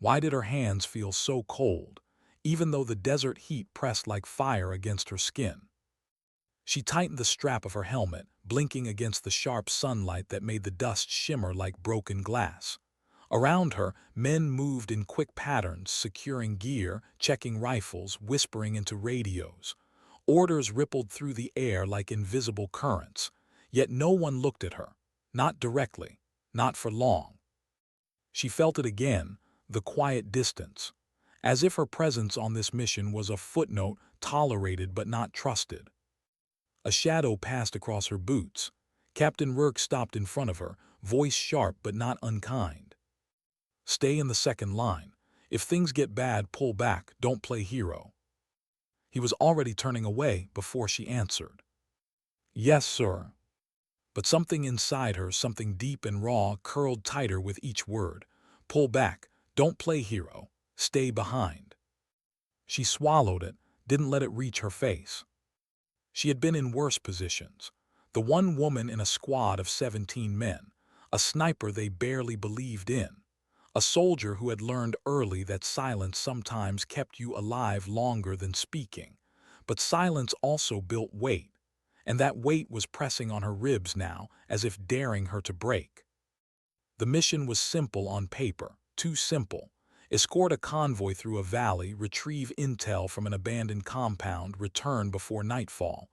Why did her hands feel so cold, even though the desert heat pressed like fire against her skin? She tightened the strap of her helmet, blinking against the sharp sunlight that made the dust shimmer like broken glass. Around her, men moved in quick patterns, securing gear, checking rifles, whispering into radios. Orders rippled through the air like invisible currents, yet no one looked at her. Not directly, not for long. She felt it again, the quiet distance, as if her presence on this mission was a footnote, tolerated but not trusted. A shadow passed across her boots. Captain Rourke stopped in front of her, voice sharp but not unkind. Stay in the second line. If things get bad, pull back, don't play hero. He was already turning away before she answered. Yes, sir. But something inside her, something deep and raw, curled tighter with each word. Pull back, don't play hero, stay behind. She swallowed it, didn't let it reach her face. She had been in worse positions. The one woman in a squad of 17 men, a sniper they barely believed in, a soldier who had learned early that silence sometimes kept you alive longer than speaking. But silence also built weight, and that weight was pressing on her ribs now, as if daring her to break. The mission was simple on paper, too simple. Escort a convoy through a valley, retrieve intel from an abandoned compound, return before nightfall.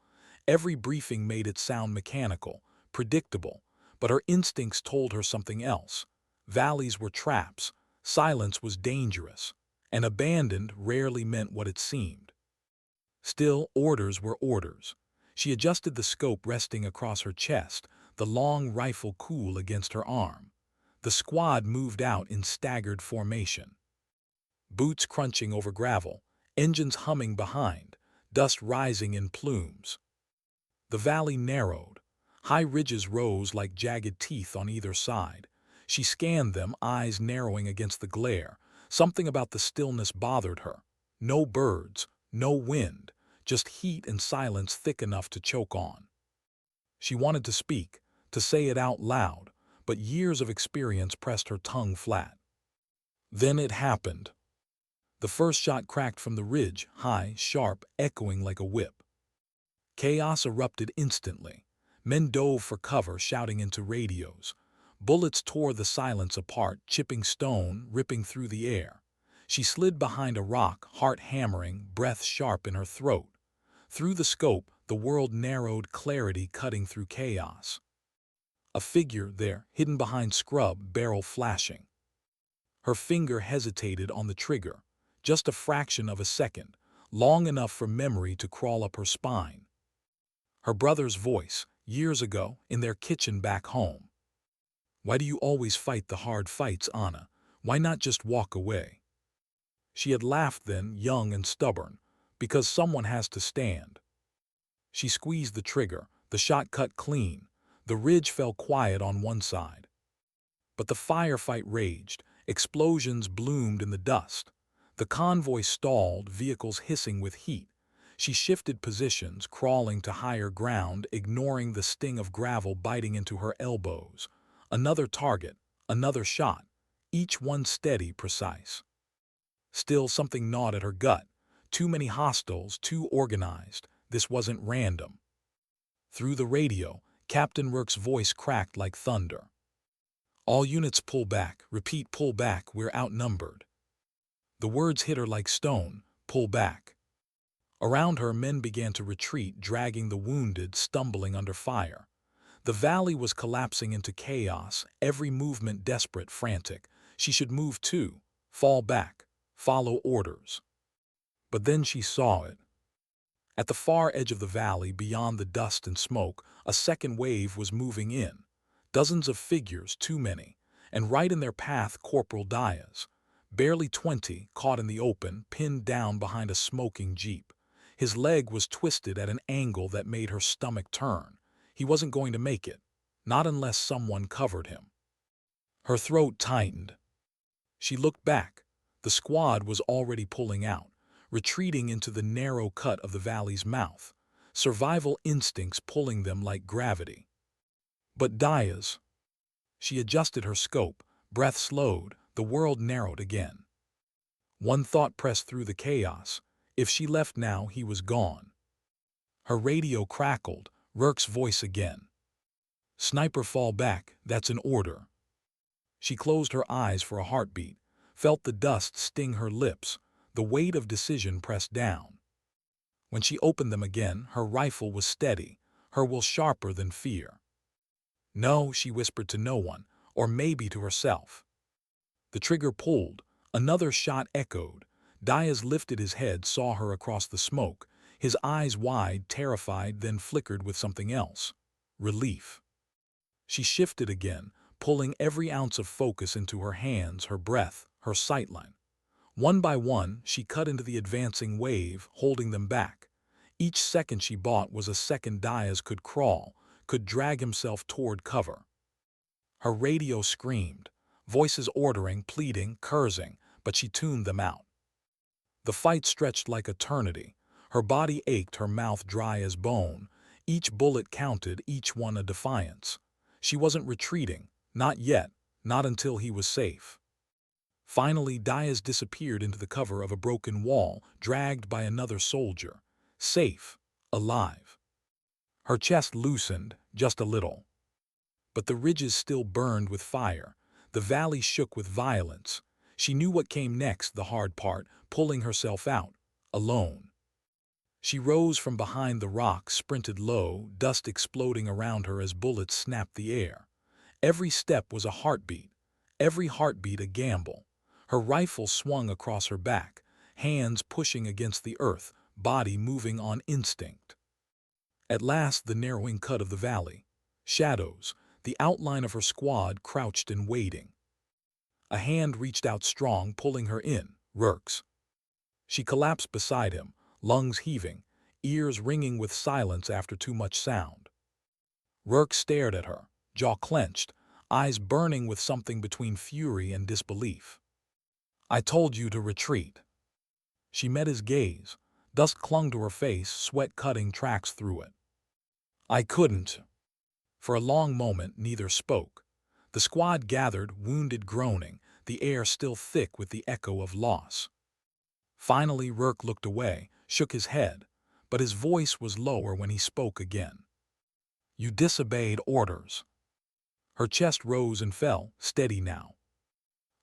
Every briefing made it sound mechanical, predictable, but her instincts told her something else. Valleys were traps, silence was dangerous, and abandoned rarely meant what it seemed. Still, orders were orders. She adjusted the scope resting across her chest, the long rifle cool against her arm. The squad moved out in staggered formation. Boots crunching over gravel, engines humming behind, dust rising in plumes. The valley narrowed. High ridges rose like jagged teeth on either side. She scanned them, eyes narrowing against the glare. Something about the stillness bothered her. No birds, no wind, just heat and silence thick enough to choke on. She wanted to speak, to say it out loud, but years of experience pressed her tongue flat. Then it happened. The first shot cracked from the ridge, high, sharp, echoing like a whip. Chaos erupted instantly. Men dove for cover, shouting into radios. Bullets tore the silence apart, chipping stone, ripping through the air. She slid behind a rock, heart hammering, breath sharp in her throat. Through the scope, the world narrowed, clarity cutting through chaos. A figure there, hidden behind scrub, barrel flashing. Her finger hesitated on the trigger, just a fraction of a second, long enough for memory to crawl up her spine. Her brother's voice, years ago, in their kitchen back home. Why do you always fight the hard fights, Anna? Why not just walk away? She had laughed then, young and stubborn, because someone has to stand. She squeezed the trigger, the shot cut clean. The ridge fell quiet on one side. But the firefight raged, explosions bloomed in the dust. The convoy stalled, vehicles hissing with heat. She shifted positions, crawling to higher ground, ignoring the sting of gravel biting into her elbows. Another target, another shot, each one steady, precise. Still, something gnawed at her gut. Too many hostiles, too organized. This wasn't random. Through the radio, Captain Rourke's voice cracked like thunder. All units pull back, repeat, pull back, we're outnumbered. The words hit her like stone, pull back. Around her, men began to retreat, dragging the wounded, stumbling under fire. The valley was collapsing into chaos, every movement desperate, frantic. She should move too, fall back, follow orders. But then she saw it. At the far edge of the valley, beyond the dust and smoke, a second wave was moving in. Dozens of figures, too many, and right in their path Corporal Diaz, barely 20, caught in the open, pinned down behind a smoking jeep. His leg was twisted at an angle that made her stomach turn. He wasn't going to make it, not unless someone covered him. Her throat tightened. She looked back. The squad was already pulling out, retreating into the narrow cut of the valley's mouth, survival instincts pulling them like gravity. But Diaz. She adjusted her scope, breath slowed, the world narrowed again. One thought pressed through the chaos. If she left now, he was gone. Her radio crackled, Rourke's voice again. "Sniper, fall back, that's an order." She closed her eyes for a heartbeat, felt the dust sting her lips, the weight of decision pressed down. When she opened them again, her rifle was steady, her will sharper than fear. "No," she whispered to no one, or maybe to herself. The trigger pulled, another shot echoed. Diaz lifted his head, saw her across the smoke, his eyes wide, terrified, then flickered with something else. Relief. She shifted again, pulling every ounce of focus into her hands, her breath, her sightline. One by one, she cut into the advancing wave, holding them back. Each second she bought was a second Diaz could crawl, could drag himself toward cover. Her radio screamed, voices ordering, pleading, cursing, but she tuned them out. The fight stretched like eternity. Her body ached, her mouth dry as bone. Each bullet counted, each one a defiance. She wasn't retreating, not yet, not until he was safe. Finally, Diaz disappeared into the cover of a broken wall, dragged by another soldier. Safe, alive. Her chest loosened, just a little. But the ridges still burned with fire. The valley shook with violence. She knew what came next, the hard part, pulling herself out, alone. She rose from behind the rock, sprinted low, dust exploding around her as bullets snapped the air. Every step was a heartbeat, every heartbeat a gamble. Her rifle swung across her back, hands pushing against the earth, body moving on instinct. At last, the narrowing cut of the valley. Shadows, the outline of her squad crouched and waiting. A hand reached out strong, pulling her in, Rourke's. She collapsed beside him, lungs heaving, ears ringing with silence after too much sound. Rourke stared at her, jaw clenched, eyes burning with something between fury and disbelief. "I told you to retreat." She met his gaze. Dust clung to her face, sweat cutting tracks through it. "I couldn't." For a long moment, neither spoke. The squad gathered, wounded, groaning, the air still thick with the echo of loss. Finally, Rourke looked away, shook his head, but his voice was lower when he spoke again. "You disobeyed orders." Her chest rose and fell, steady now.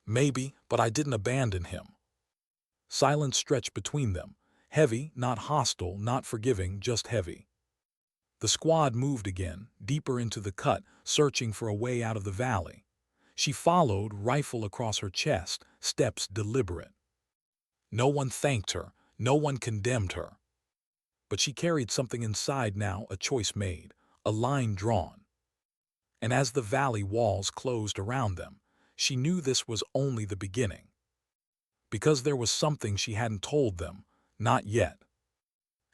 "Maybe, but I didn't abandon him." Silence stretched between them, heavy, not hostile, not forgiving, just heavy. The squad moved again, deeper into the cut, searching for a way out of the valley. She followed, rifle across her chest, steps deliberate. No one thanked her, no one condemned her. But she carried something inside now, a choice made, a line drawn. And as the valley walls closed around them, she knew this was only the beginning. Because there was something she hadn't told them, not yet.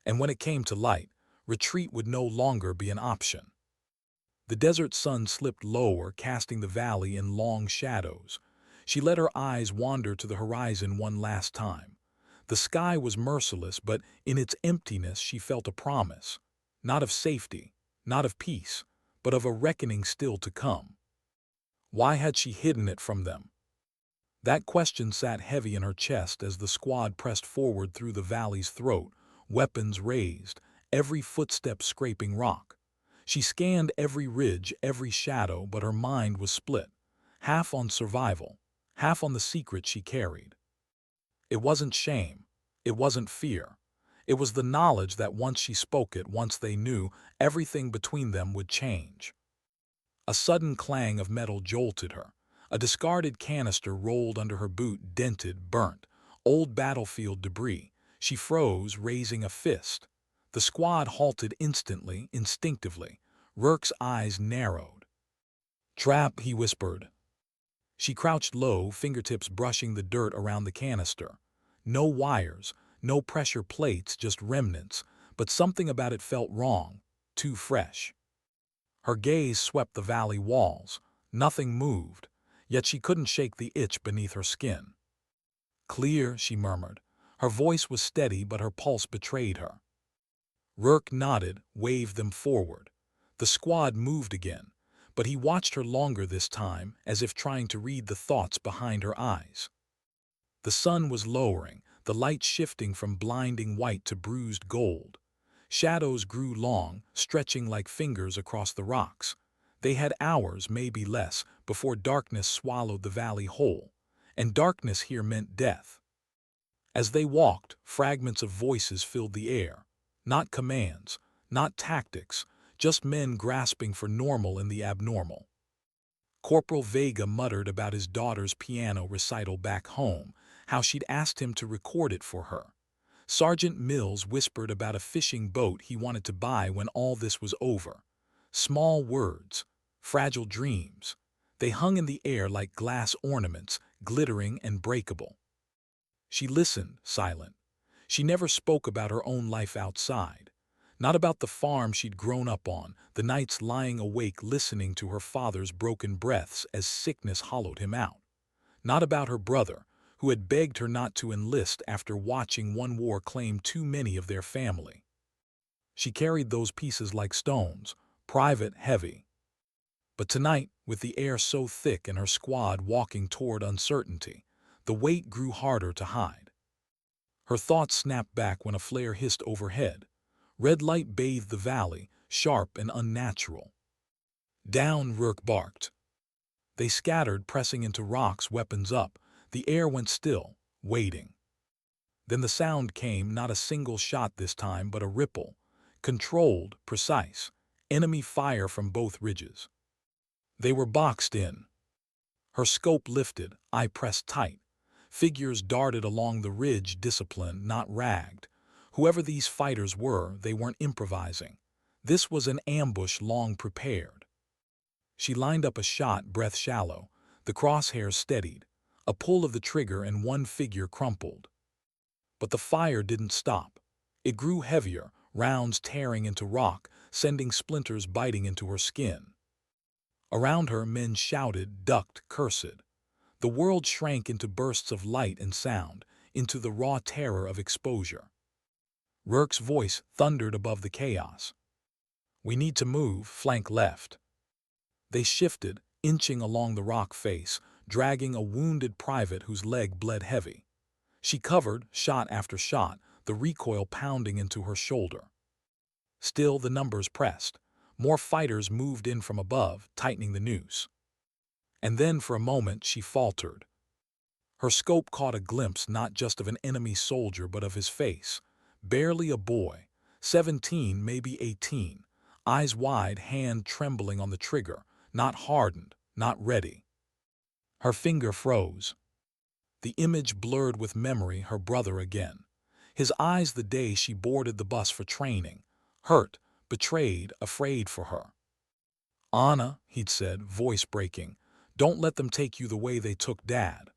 And when it came to light, retreat would no longer be an option. The desert sun slipped lower, casting the valley in long shadows. She let her eyes wander to the horizon one last time. The sky was merciless, but in its emptiness she felt a promise. Not of safety, not of peace, but of a reckoning still to come. Why had she hidden it from them? That question sat heavy in her chest as the squad pressed forward through the valley's throat, weapons raised, every footstep scraping rock. She scanned every ridge, every shadow, but her mind was split, half on survival, half on the secret she carried. It wasn't shame, it wasn't fear. It was the knowledge that once she spoke it, once they knew, everything between them would change. A sudden clang of metal jolted her. A discarded canister rolled under her boot, dented, burnt, old battlefield debris. She froze, raising a fist. The squad halted instantly, instinctively. Rourke's eyes narrowed. "Trap," he whispered. She crouched low, fingertips brushing the dirt around the canister. No wires, no pressure plates, just remnants, but something about it felt wrong, too fresh. Her gaze swept the valley walls. Nothing moved, yet she couldn't shake the itch beneath her skin. "Clear," she murmured. Her voice was steady, but her pulse betrayed her. Rourke nodded, waved them forward. The squad moved again, but he watched her longer this time, as if trying to read the thoughts behind her eyes. The sun was lowering, the light shifting from blinding white to bruised gold. Shadows grew long, stretching like fingers across the rocks. They had hours, maybe less, before darkness swallowed the valley whole. And darkness here meant death. As they walked, fragments of voices filled the air. Not commands, not tactics, just men grasping for normal in the abnormal. Corporal Vega muttered about his daughter's piano recital back home, how she'd asked him to record it for her. Sergeant Mills whispered about a fishing boat he wanted to buy when all this was over. Small words, fragile dreams. They hung in the air like glass ornaments, glittering and breakable. She listened, silent. She never spoke about her own life outside. Not about the farm she'd grown up on, the nights lying awake listening to her father's broken breaths as sickness hollowed him out. Not about her brother, who had begged her not to enlist after watching one war claim too many of their family. She carried those pieces like stones, private, heavy. But tonight, with the air so thick and her squad walking toward uncertainty, the weight grew harder to hide. Her thoughts snapped back when a flare hissed overhead. Red light bathed the valley, sharp and unnatural. Down, Rourke barked. They scattered, pressing into rocks, weapons up. The air went still, waiting. Then the sound came, not a single shot this time, but a ripple. Controlled, precise. Enemy fire from both ridges. They were boxed in. Her scope lifted, eye pressed tight. Figures darted along the ridge, disciplined, not ragged. Whoever these fighters were, they weren't improvising. This was an ambush long prepared. She lined up a shot, breath shallow. The crosshairs steadied. A pull of the trigger and one figure crumpled. But the fire didn't stop. It grew heavier, rounds tearing into rock, sending splinters biting into her skin. Around her, men shouted, ducked, cursed. The world shrank into bursts of light and sound, into the raw terror of exposure. Rourke's voice thundered above the chaos. "We need to move, flank left." They shifted, inching along the rock face, dragging a wounded private whose leg bled heavy. She covered, shot after shot, the recoil pounding into her shoulder. Still the numbers pressed. More fighters moved in from above, tightening the noose. And then for a moment she faltered. Her scope caught a glimpse not just of an enemy soldier but of his face. Barely a boy, 17, maybe 18, eyes wide, hand trembling on the trigger, not hardened, not ready. Her finger froze. The image blurred with memory, her brother again. His eyes the day she boarded the bus for training. Hurt, betrayed, afraid for her. "Anna," he'd said, voice breaking, "don't let them take you the way they took Dad."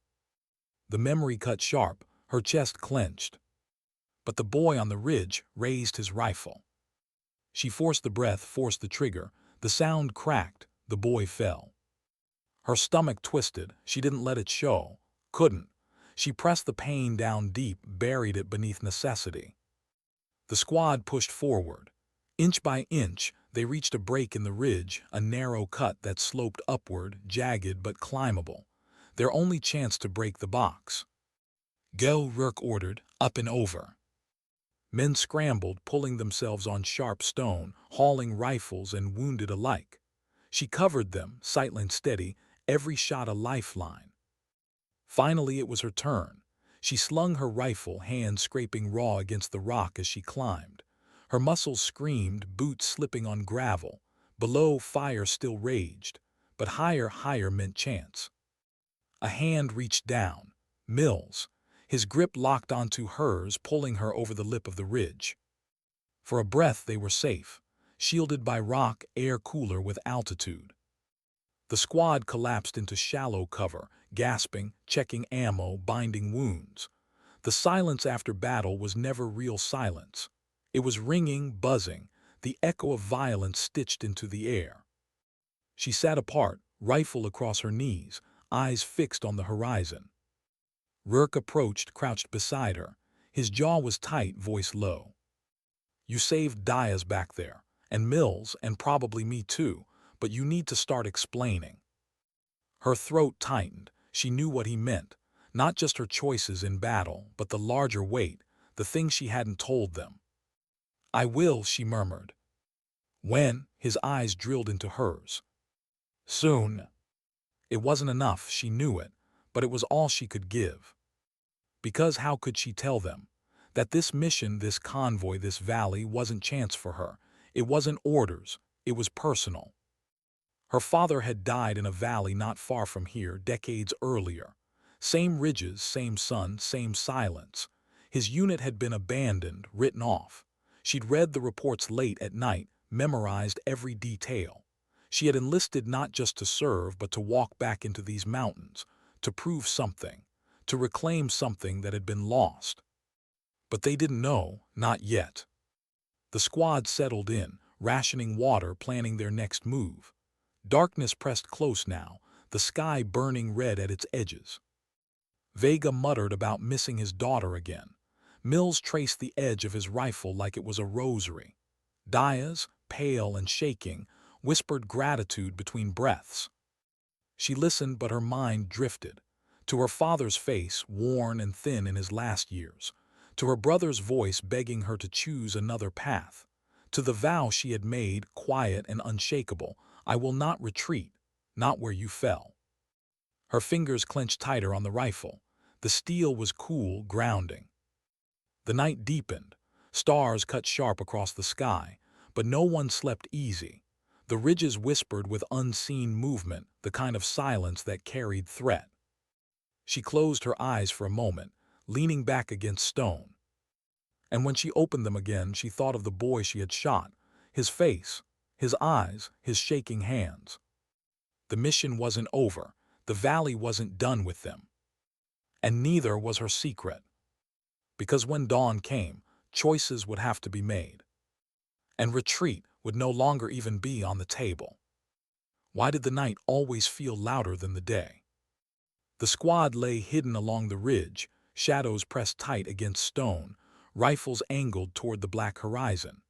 The memory cut sharp, her chest clenched. But the boy on the ridge raised his rifle. She forced the breath, forced the trigger. The sound cracked, the boy fell. Her stomach twisted, she didn't let it show. Couldn't. She pressed the pain down deep, buried it beneath necessity. The squad pushed forward. Inch by inch, they reached a break in the ridge, a narrow cut that sloped upward, jagged but climbable. Their only chance to break the box. "Go," Rourke ordered, "up and over." Men scrambled, pulling themselves on sharp stone, hauling rifles and wounded alike. She covered them, sightline steady, every shot a lifeline. Finally it was her turn. She slung her rifle, hands scraping raw against the rock as she climbed. Her muscles screamed, boots slipping on gravel. Below, fire still raged, but higher, higher meant chance. A hand reached down. Mills. His grip locked onto hers, pulling her over the lip of the ridge. For a breath they were safe, shielded by rock, air cooler with altitude. The squad collapsed into shallow cover, gasping, checking ammo, binding wounds. The silence after battle was never real silence. It was ringing, buzzing, the echo of violence stitched into the air. She sat apart, rifle across her knees, eyes fixed on the horizon. Rourke approached, crouched beside her. His jaw was tight, voice low. "You saved Diaz back there, and Mills, and probably me too, but you need to start explaining." Her throat tightened. She knew what he meant. Not just her choices in battle, but the larger weight, the things she hadn't told them. "I will," she murmured. When? His eyes drilled into hers. "Soon." It wasn't enough, she knew it, but it was all she could give. Because how could she tell them? That this mission, this convoy, this valley wasn't chance for her. It wasn't orders, it was personal. Her father had died in a valley not far from here, decades earlier. Same ridges, same sun, same silence. His unit had been abandoned, written off. She'd read the reports late at night, memorized every detail. She had enlisted not just to serve, but to walk back into these mountains, to prove something, to reclaim something that had been lost. But they didn't know, not yet. The squad settled in, rationing water, planning their next move. Darkness pressed close now, the sky burning red at its edges. Vega muttered about missing his daughter again. Mills traced the edge of his rifle like it was a rosary. Diaz, pale and shaking, whispered gratitude between breaths. She listened, but her mind drifted. To her father's face, worn and thin in his last years. To her brother's voice begging her to choose another path. To the vow she had made, quiet and unshakable, "I will not retreat, not where you fell." Her fingers clenched tighter on the rifle. The steel was cool, grounding. The night deepened. Stars cut sharp across the sky, but no one slept easy. The ridges whispered with unseen movement, the kind of silence that carried threat. She closed her eyes for a moment, leaning back against stone. And when she opened them again, she thought of the boy she had shot, his face, his eyes, his shaking hands. The mission wasn't over. The valley wasn't done with them. And neither was her secret. Because when dawn came, choices would have to be made. And retreat would no longer even be on the table. Why did the night always feel louder than the day? The squad lay hidden along the ridge, shadows pressed tight against stone, rifles angled toward the black horizon.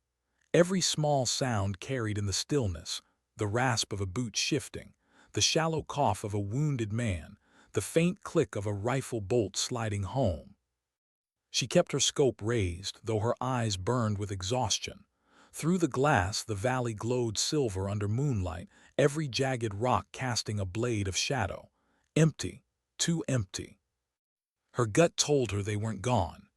Every small sound carried in the stillness, the rasp of a boot shifting, the shallow cough of a wounded man, the faint click of a rifle bolt sliding home. She kept her scope raised, though her eyes burned with exhaustion. Through the glass, the valley glowed silver under moonlight, every jagged rock casting a blade of shadow. Empty, too empty. Her gut told her they weren't gone.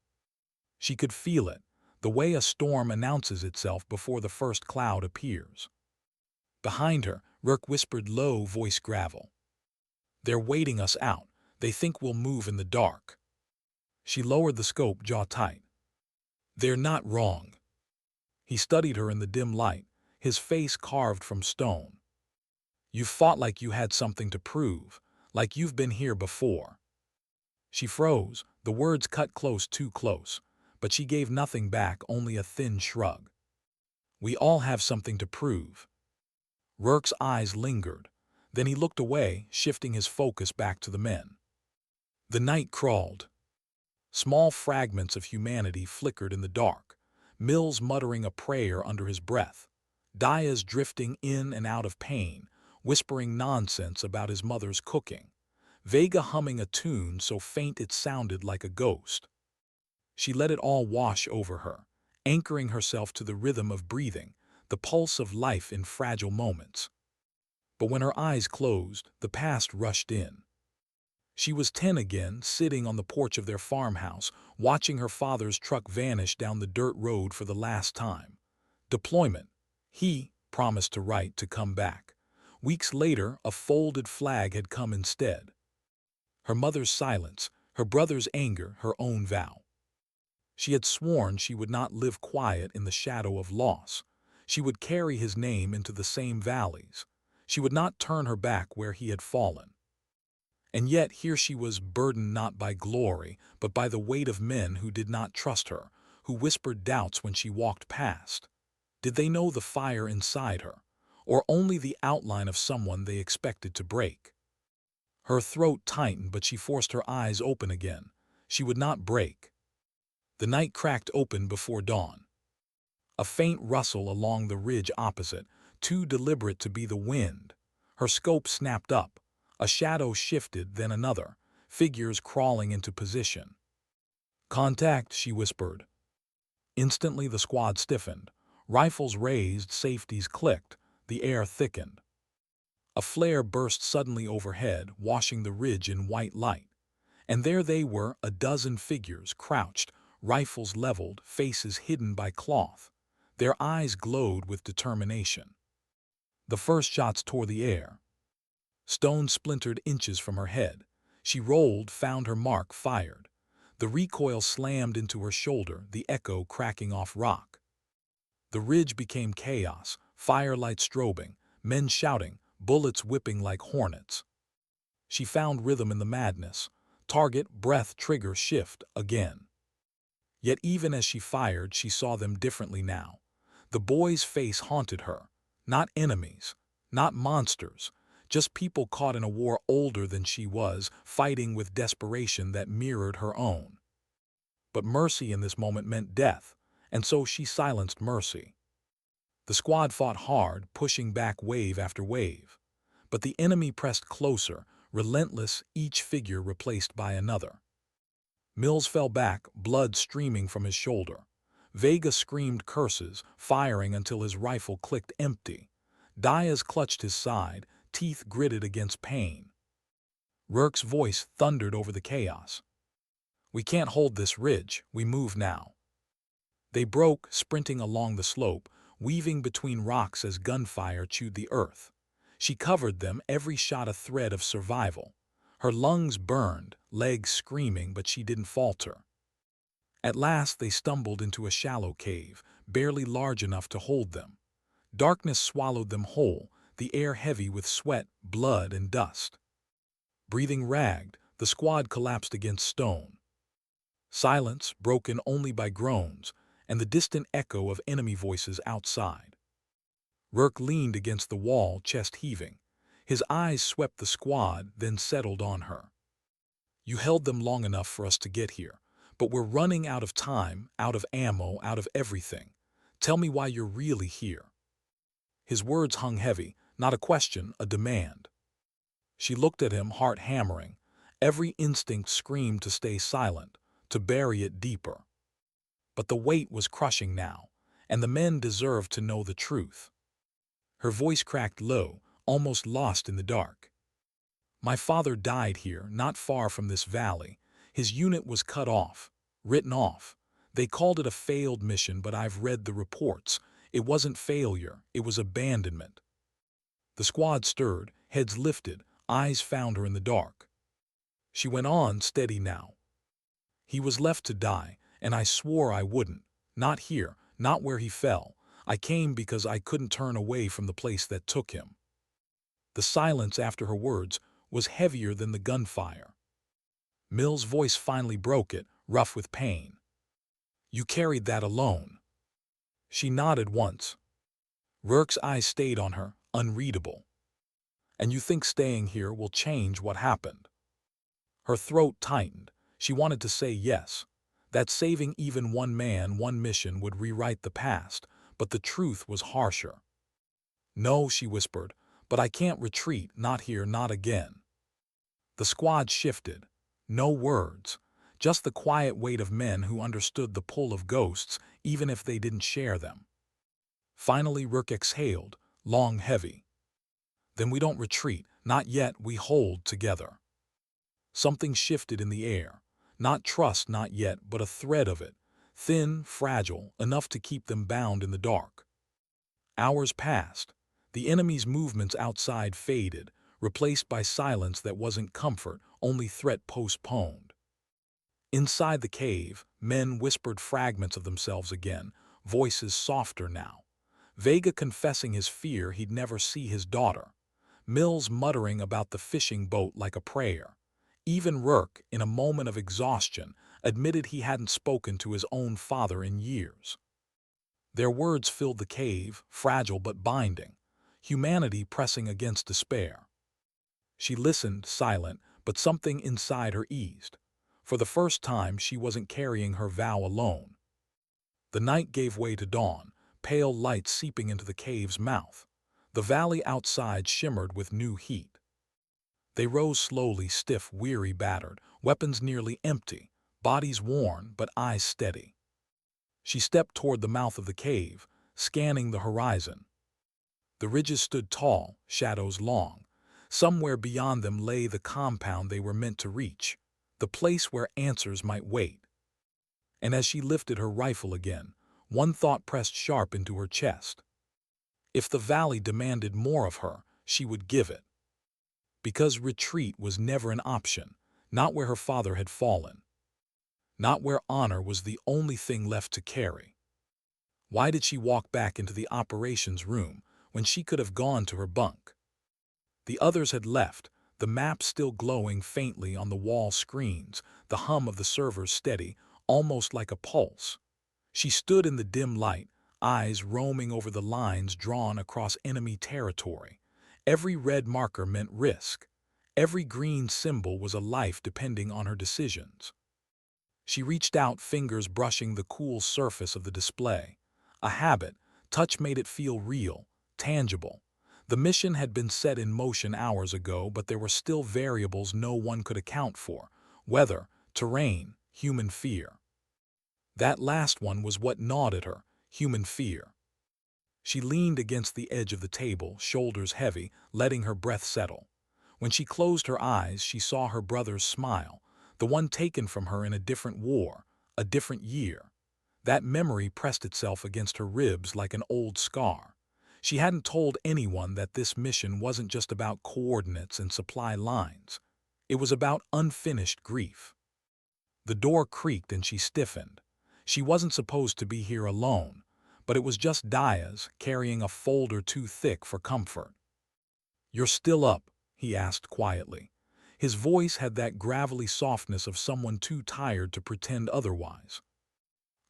She could feel it, the way a storm announces itself before the first cloud appears. Behind her, Rourke whispered low, voice gravel. "They're waiting us out. They think we'll move in the dark." She lowered the scope, jaw tight. "They're not wrong." He studied her in the dim light, his face carved from stone. "You've fought like you had something to prove, like you've been here before." She froze, the words cut close, too close, but she gave nothing back, only a thin shrug. "We all have something to prove." Rourke's eyes lingered. Then he looked away, shifting his focus back to the men. The night crawled. Small fragments of humanity flickered in the dark, Mills muttering a prayer under his breath, Diaz drifting in and out of pain, whispering nonsense about his mother's cooking, Vega humming a tune so faint it sounded like a ghost. She let it all wash over her, anchoring herself to the rhythm of breathing, the pulse of life in fragile moments. But when her eyes closed, the past rushed in. She was 10 again, sitting on the porch of their farmhouse, watching her father's truck vanish down the dirt road for the last time. Deployment. He promised to write to come back. Weeks later, a folded flag had come instead. Her mother's silence, her brother's anger, her own vow. She had sworn she would not live quiet in the shadow of loss. She would carry his name into the same valleys. She would not turn her back where he had fallen. And yet here she was, burdened not by glory, but by the weight of men who did not trust her, who whispered doubts when she walked past. Did they know the fire inside her, or only the outline of someone they expected to break? Her throat tightened, but she forced her eyes open again. She would not break. The night cracked open before dawn. A faint rustle along the ridge opposite, too deliberate to be the wind. Her scope snapped up. A shadow shifted, then another. figures crawling into position. "Contact," she whispered. Instantly the squad stiffened. Rifles raised, safeties clicked, the air thickened. A flare burst suddenly overhead, washing the ridge in white light. And there they were, a dozen figures, crouched, rifles leveled, faces hidden by cloth. Their eyes glowed with determination. The first shots tore the air. Stone splintered inches from her head. She rolled, found her mark, fired. The recoil slammed into her shoulder, the echo cracking off rock. The ridge became chaos, firelight strobing, men shouting, bullets whipping like hornets. She found rhythm in the madness. Target, breath, trigger, shift, again. Yet even as she fired, she saw them differently now. The boy's face haunted her. Not enemies, not monsters, just people caught in a war older than she was, fighting with desperation that mirrored her own. But mercy in this moment meant death, and so she silenced mercy. The squad fought hard, pushing back wave after wave. But the enemy pressed closer, relentless, each figure replaced by another. Mills fell back, blood streaming from his shoulder. Vega screamed curses, firing until his rifle clicked empty. Diaz clutched his side, teeth gritted against pain. Rourke's voice thundered over the chaos. "We can't hold this ridge, we move now." They broke, sprinting along the slope, weaving between rocks as gunfire chewed the earth. She covered them, every shot a thread of survival. Her lungs burned, legs screaming, but she didn't falter. At last they stumbled into a shallow cave, barely large enough to hold them. Darkness swallowed them whole, the air heavy with sweat, blood, and dust. Breathing ragged, the squad collapsed against stone. Silence, broken only by groans, and the distant echo of enemy voices outside. Rourke leaned against the wall, chest heaving. His eyes swept the squad, then settled on her. "You held them long enough for us to get here, but we're running out of time, out of ammo, out of everything. Tell me why you're really here." His words hung heavy, not a question, a demand. She looked at him, heart hammering. Every instinct screamed to stay silent, to bury it deeper. But the weight was crushing now, and the men deserved to know the truth. Her voice cracked low, almost lost in the dark. "My father died here, not far from this valley. His unit was cut off, written off. They called it a failed mission, but I've read the reports. It wasn't failure, it was abandonment." The squad stirred, heads lifted, eyes found her in the dark. She went on, steady now. "He was left to die, and I swore I wouldn't. Not here, not where he fell. I came because I couldn't turn away from the place that took him." The silence after her words was heavier than the gunfire. Mill's voice finally broke it, rough with pain. "You carried that alone." She nodded once. Rourke's eyes stayed on her, unreadable. "And you think staying here will change what happened?" Her throat tightened. She wanted to say yes, that saving even one man, one mission would rewrite the past, but the truth was harsher. "No," she whispered, "but I can't retreat, not here, not again." The squad shifted. No words, just the quiet weight of men who understood the pull of ghosts, even if they didn't share them. Finally Rourke exhaled, long, heavy. "Then we don't retreat, not yet, we hold together." Something shifted in the air. Not trust, not yet, but a thread of it, thin, fragile, enough to keep them bound in the dark. Hours passed. The enemy's movements outside faded, replaced by silence that wasn't comfort, only threat postponed. Inside the cave, men whispered fragments of themselves again, voices softer now. Vega confessing his fear he'd never see his daughter. Mills muttering about the fishing boat like a prayer. Even Rourke, in a moment of exhaustion, admitted he hadn't spoken to his own father in years. Their words filled the cave, fragile but binding. Humanity pressing against despair. She listened, silent, but something inside her eased. For the first time, she wasn't carrying her vow alone. The night gave way to dawn, pale light seeping into the cave's mouth. The valley outside shimmered with new heat. They rose slowly, stiff, weary, battered, weapons nearly empty, bodies worn but eyes steady. She stepped toward the mouth of the cave, scanning the horizon. The ridges stood tall, shadows long. Somewhere beyond them lay the compound they were meant to reach, the place where answers might wait. And as she lifted her rifle again, one thought pressed sharp into her chest. If the valley demanded more of her, she would give it. Because retreat was never an option, not where her father had fallen, not where honor was the only thing left to carry. Why did she walk back into the operations room when she could have gone to her bunk? The others had left, the map still glowing faintly on the wall screens, the hum of the servers steady, almost like a pulse. She stood in the dim light, eyes roaming over the lines drawn across enemy territory. Every red marker meant risk. Every green symbol was a life depending on her decisions. She reached out, fingers brushing the cool surface of the display. A habit, touch made it feel real, tangible. The mission had been set in motion hours ago, but there were still variables no one could account for: weather, terrain, human fear. That last one was what gnawed at her, human fear. She leaned against the edge of the table, shoulders heavy, letting her breath settle. When she closed her eyes, she saw her brother's smile, the one taken from her in a different war, a different year. That memory pressed itself against her ribs like an old scar. She hadn't told anyone that this mission wasn't just about coordinates and supply lines. It was about unfinished grief. The door creaked and she stiffened. She wasn't supposed to be here alone, but it was just Diaz, carrying a folder too thick for comfort. "You're still up?" he asked quietly. His voice had that gravelly softness of someone too tired to pretend otherwise.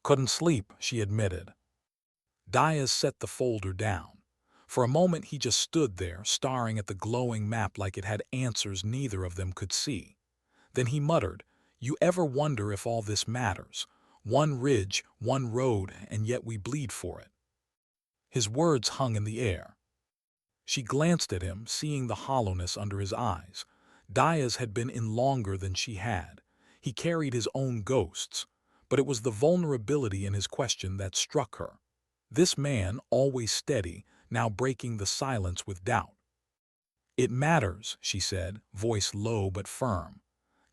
"Couldn't sleep," she admitted. Diaz set the folder down. For a moment he just stood there, staring at the glowing map like it had answers neither of them could see. Then he muttered, "You ever wonder if all this matters? One ridge, one road, and yet we bleed for it." His words hung in the air. She glanced at him, seeing the hollowness under his eyes. Diaz had been in longer than she had. He carried his own ghosts, but it was the vulnerability in his question that struck her. This man, always steady, now breaking the silence with doubt. "It matters," she said, voice low but firm.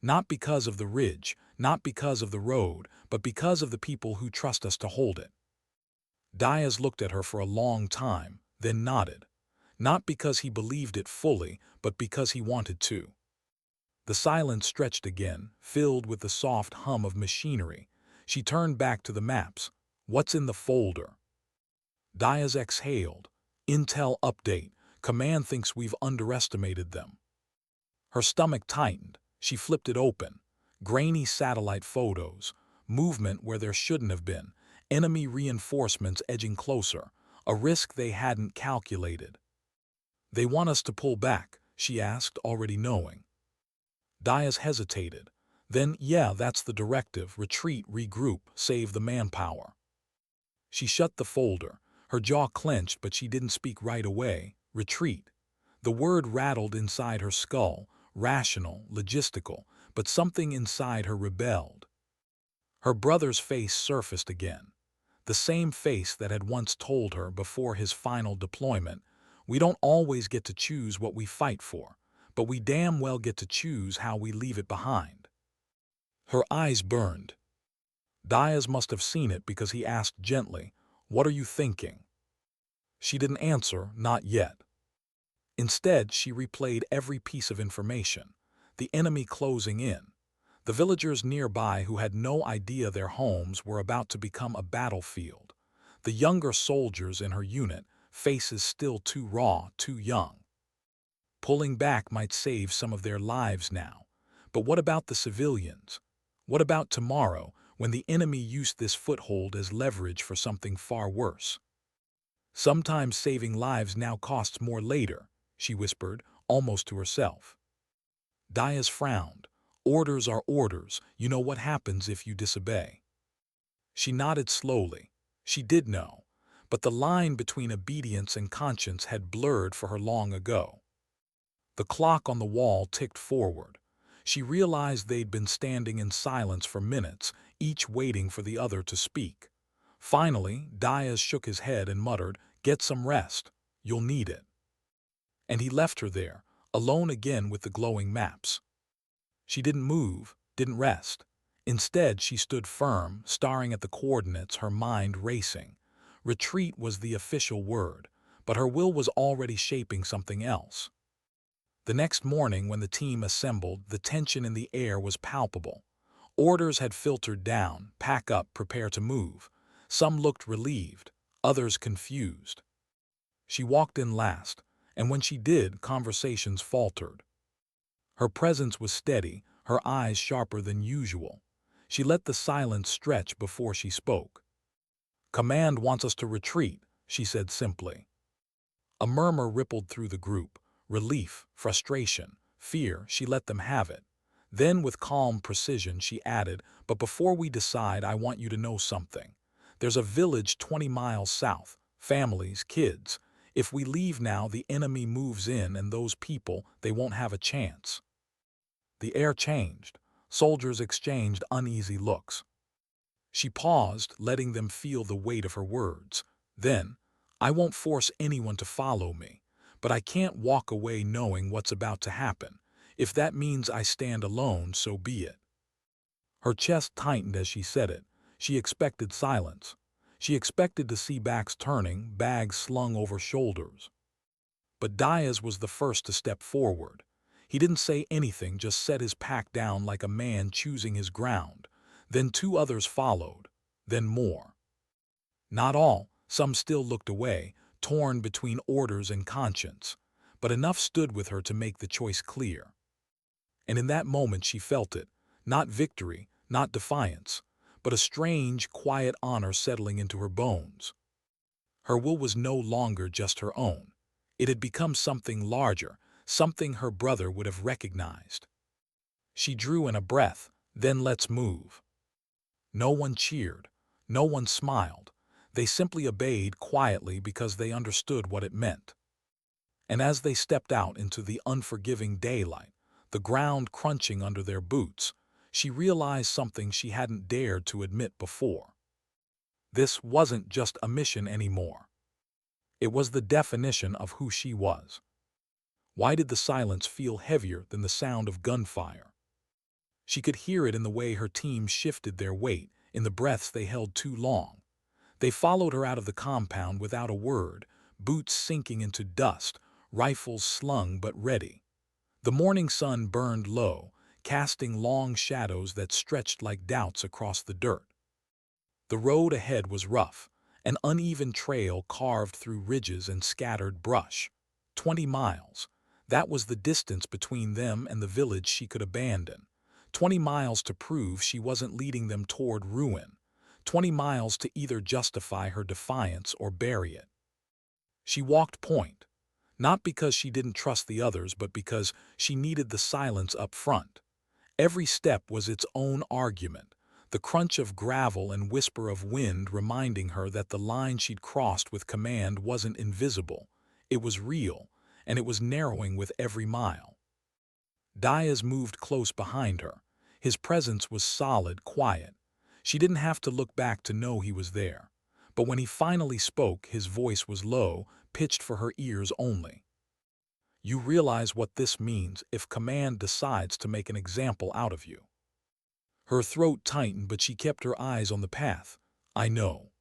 "Not because of the ridge, not because of the road, but because of the people who trust us to hold it." Diaz looked at her for a long time, then nodded. Not because he believed it fully, but because he wanted to. The silence stretched again, filled with the soft hum of machinery. She turned back to the maps. "What's in the folder?" Diaz exhaled. "Intel update. Command thinks we've underestimated them." Her stomach tightened. She flipped it open. Grainy satellite photos. Movement where there shouldn't have been. Enemy reinforcements edging closer. A risk they hadn't calculated. "They want us to pull back?" she asked, already knowing. Diaz hesitated. Then, "Yeah, that's the directive. Retreat, regroup, save the manpower." She shut the folder. Her jaw clenched, but she didn't speak right away. Retreat. The word rattled inside her skull, rational, logistical, but something inside her rebelled. Her brother's face surfaced again. The same face that had once told her before his final deployment, "We don't always get to choose what we fight for, but we damn well get to choose how we leave it behind." Her eyes burned. Diaz must have seen it because he asked gently, "What are you thinking?" She didn't answer, not yet. Instead, she replayed every piece of information. The enemy closing in. The villagers nearby who had no idea their homes were about to become a battlefield. The younger soldiers in her unit, faces still too raw, too young. Pulling back might save some of their lives now. But what about the civilians? What about tomorrow, when the enemy used this foothold as leverage for something far worse? "Sometimes saving lives now costs more later," she whispered, almost to herself. Diaz frowned. "Orders are orders. You know what happens if you disobey." She nodded slowly. She did know, but the line between obedience and conscience had blurred for her long ago. The clock on the wall ticked forward. She realized they'd been standing in silence for minutes, each waiting for the other to speak. Finally, Diaz shook his head and muttered, "Get some rest. You'll need it." And he left her there, alone again with the glowing maps. She didn't move, didn't rest. Instead, she stood firm, staring at the coordinates, her mind racing. Retreat was the official word, but her will was already shaping something else. The next morning, when the team assembled, the tension in the air was palpable. Orders had filtered down: pack up, prepare to move. Some looked relieved, others confused. She walked in last, and when she did, conversations faltered. Her presence was steady, her eyes sharper than usual. She let the silence stretch before she spoke. "Command wants us to retreat," she said simply. A murmur rippled through the group. Relief, frustration, fear. She let them have it. Then, with calm precision, she added, "But before we decide, I want you to know something. There's a village 20 miles south. Families, kids. If we leave now, the enemy moves in, and those people, they won't have a chance." The air changed. Soldiers exchanged uneasy looks. She paused, letting them feel the weight of her words. Then, "I won't force anyone to follow me, but I can't walk away knowing what's about to happen. If that means I stand alone, so be it." Her chest tightened as she said it. She expected silence. She expected to see backs turning, bags slung over shoulders. But Diaz was the first to step forward. He didn't say anything, just set his pack down like a man choosing his ground. Then two others followed. Then more. Not all. Some still looked away, torn between orders and conscience. But enough stood with her to make the choice clear. And in that moment she felt it. Not victory, not defiance, but a strange, quiet honor settling into her bones. Her will was no longer just her own. It had become something larger, something her brother would have recognized. She drew in a breath. "Then let's move." No one cheered. No one smiled. They simply obeyed quietly because they understood what it meant. And as they stepped out into the unforgiving daylight, the ground crunching under their boots, she realized something she hadn't dared to admit before. This wasn't just a mission anymore. It was the definition of who she was. Why did the silence feel heavier than the sound of gunfire? She could hear it in the way her team shifted their weight, in the breaths they held too long. They followed her out of the compound without a word, boots sinking into dust, rifles slung but ready. The morning sun burned low, casting long shadows that stretched like doubts across the dirt. The road ahead was rough, an uneven trail carved through ridges and scattered brush. 20 miles. That was the distance between them and the village she could abandon. 20 miles to prove she wasn't leading them toward ruin. 20 miles to either justify her defiance or bury it. She walked point, not because she didn't trust the others, but because she needed the silence up front. Every step was its own argument, the crunch of gravel and whisper of wind reminding her that the line she'd crossed with command wasn't invisible. It was real, and it was narrowing with every mile. Diaz moved close behind her. His presence was solid, quiet. She didn't have to look back to know he was there. But when he finally spoke, his voice was low, pitched for her ears only. "You realize what this means if command decides to make an example out of you." Her throat tightened, but she kept her eyes on the path. "I know.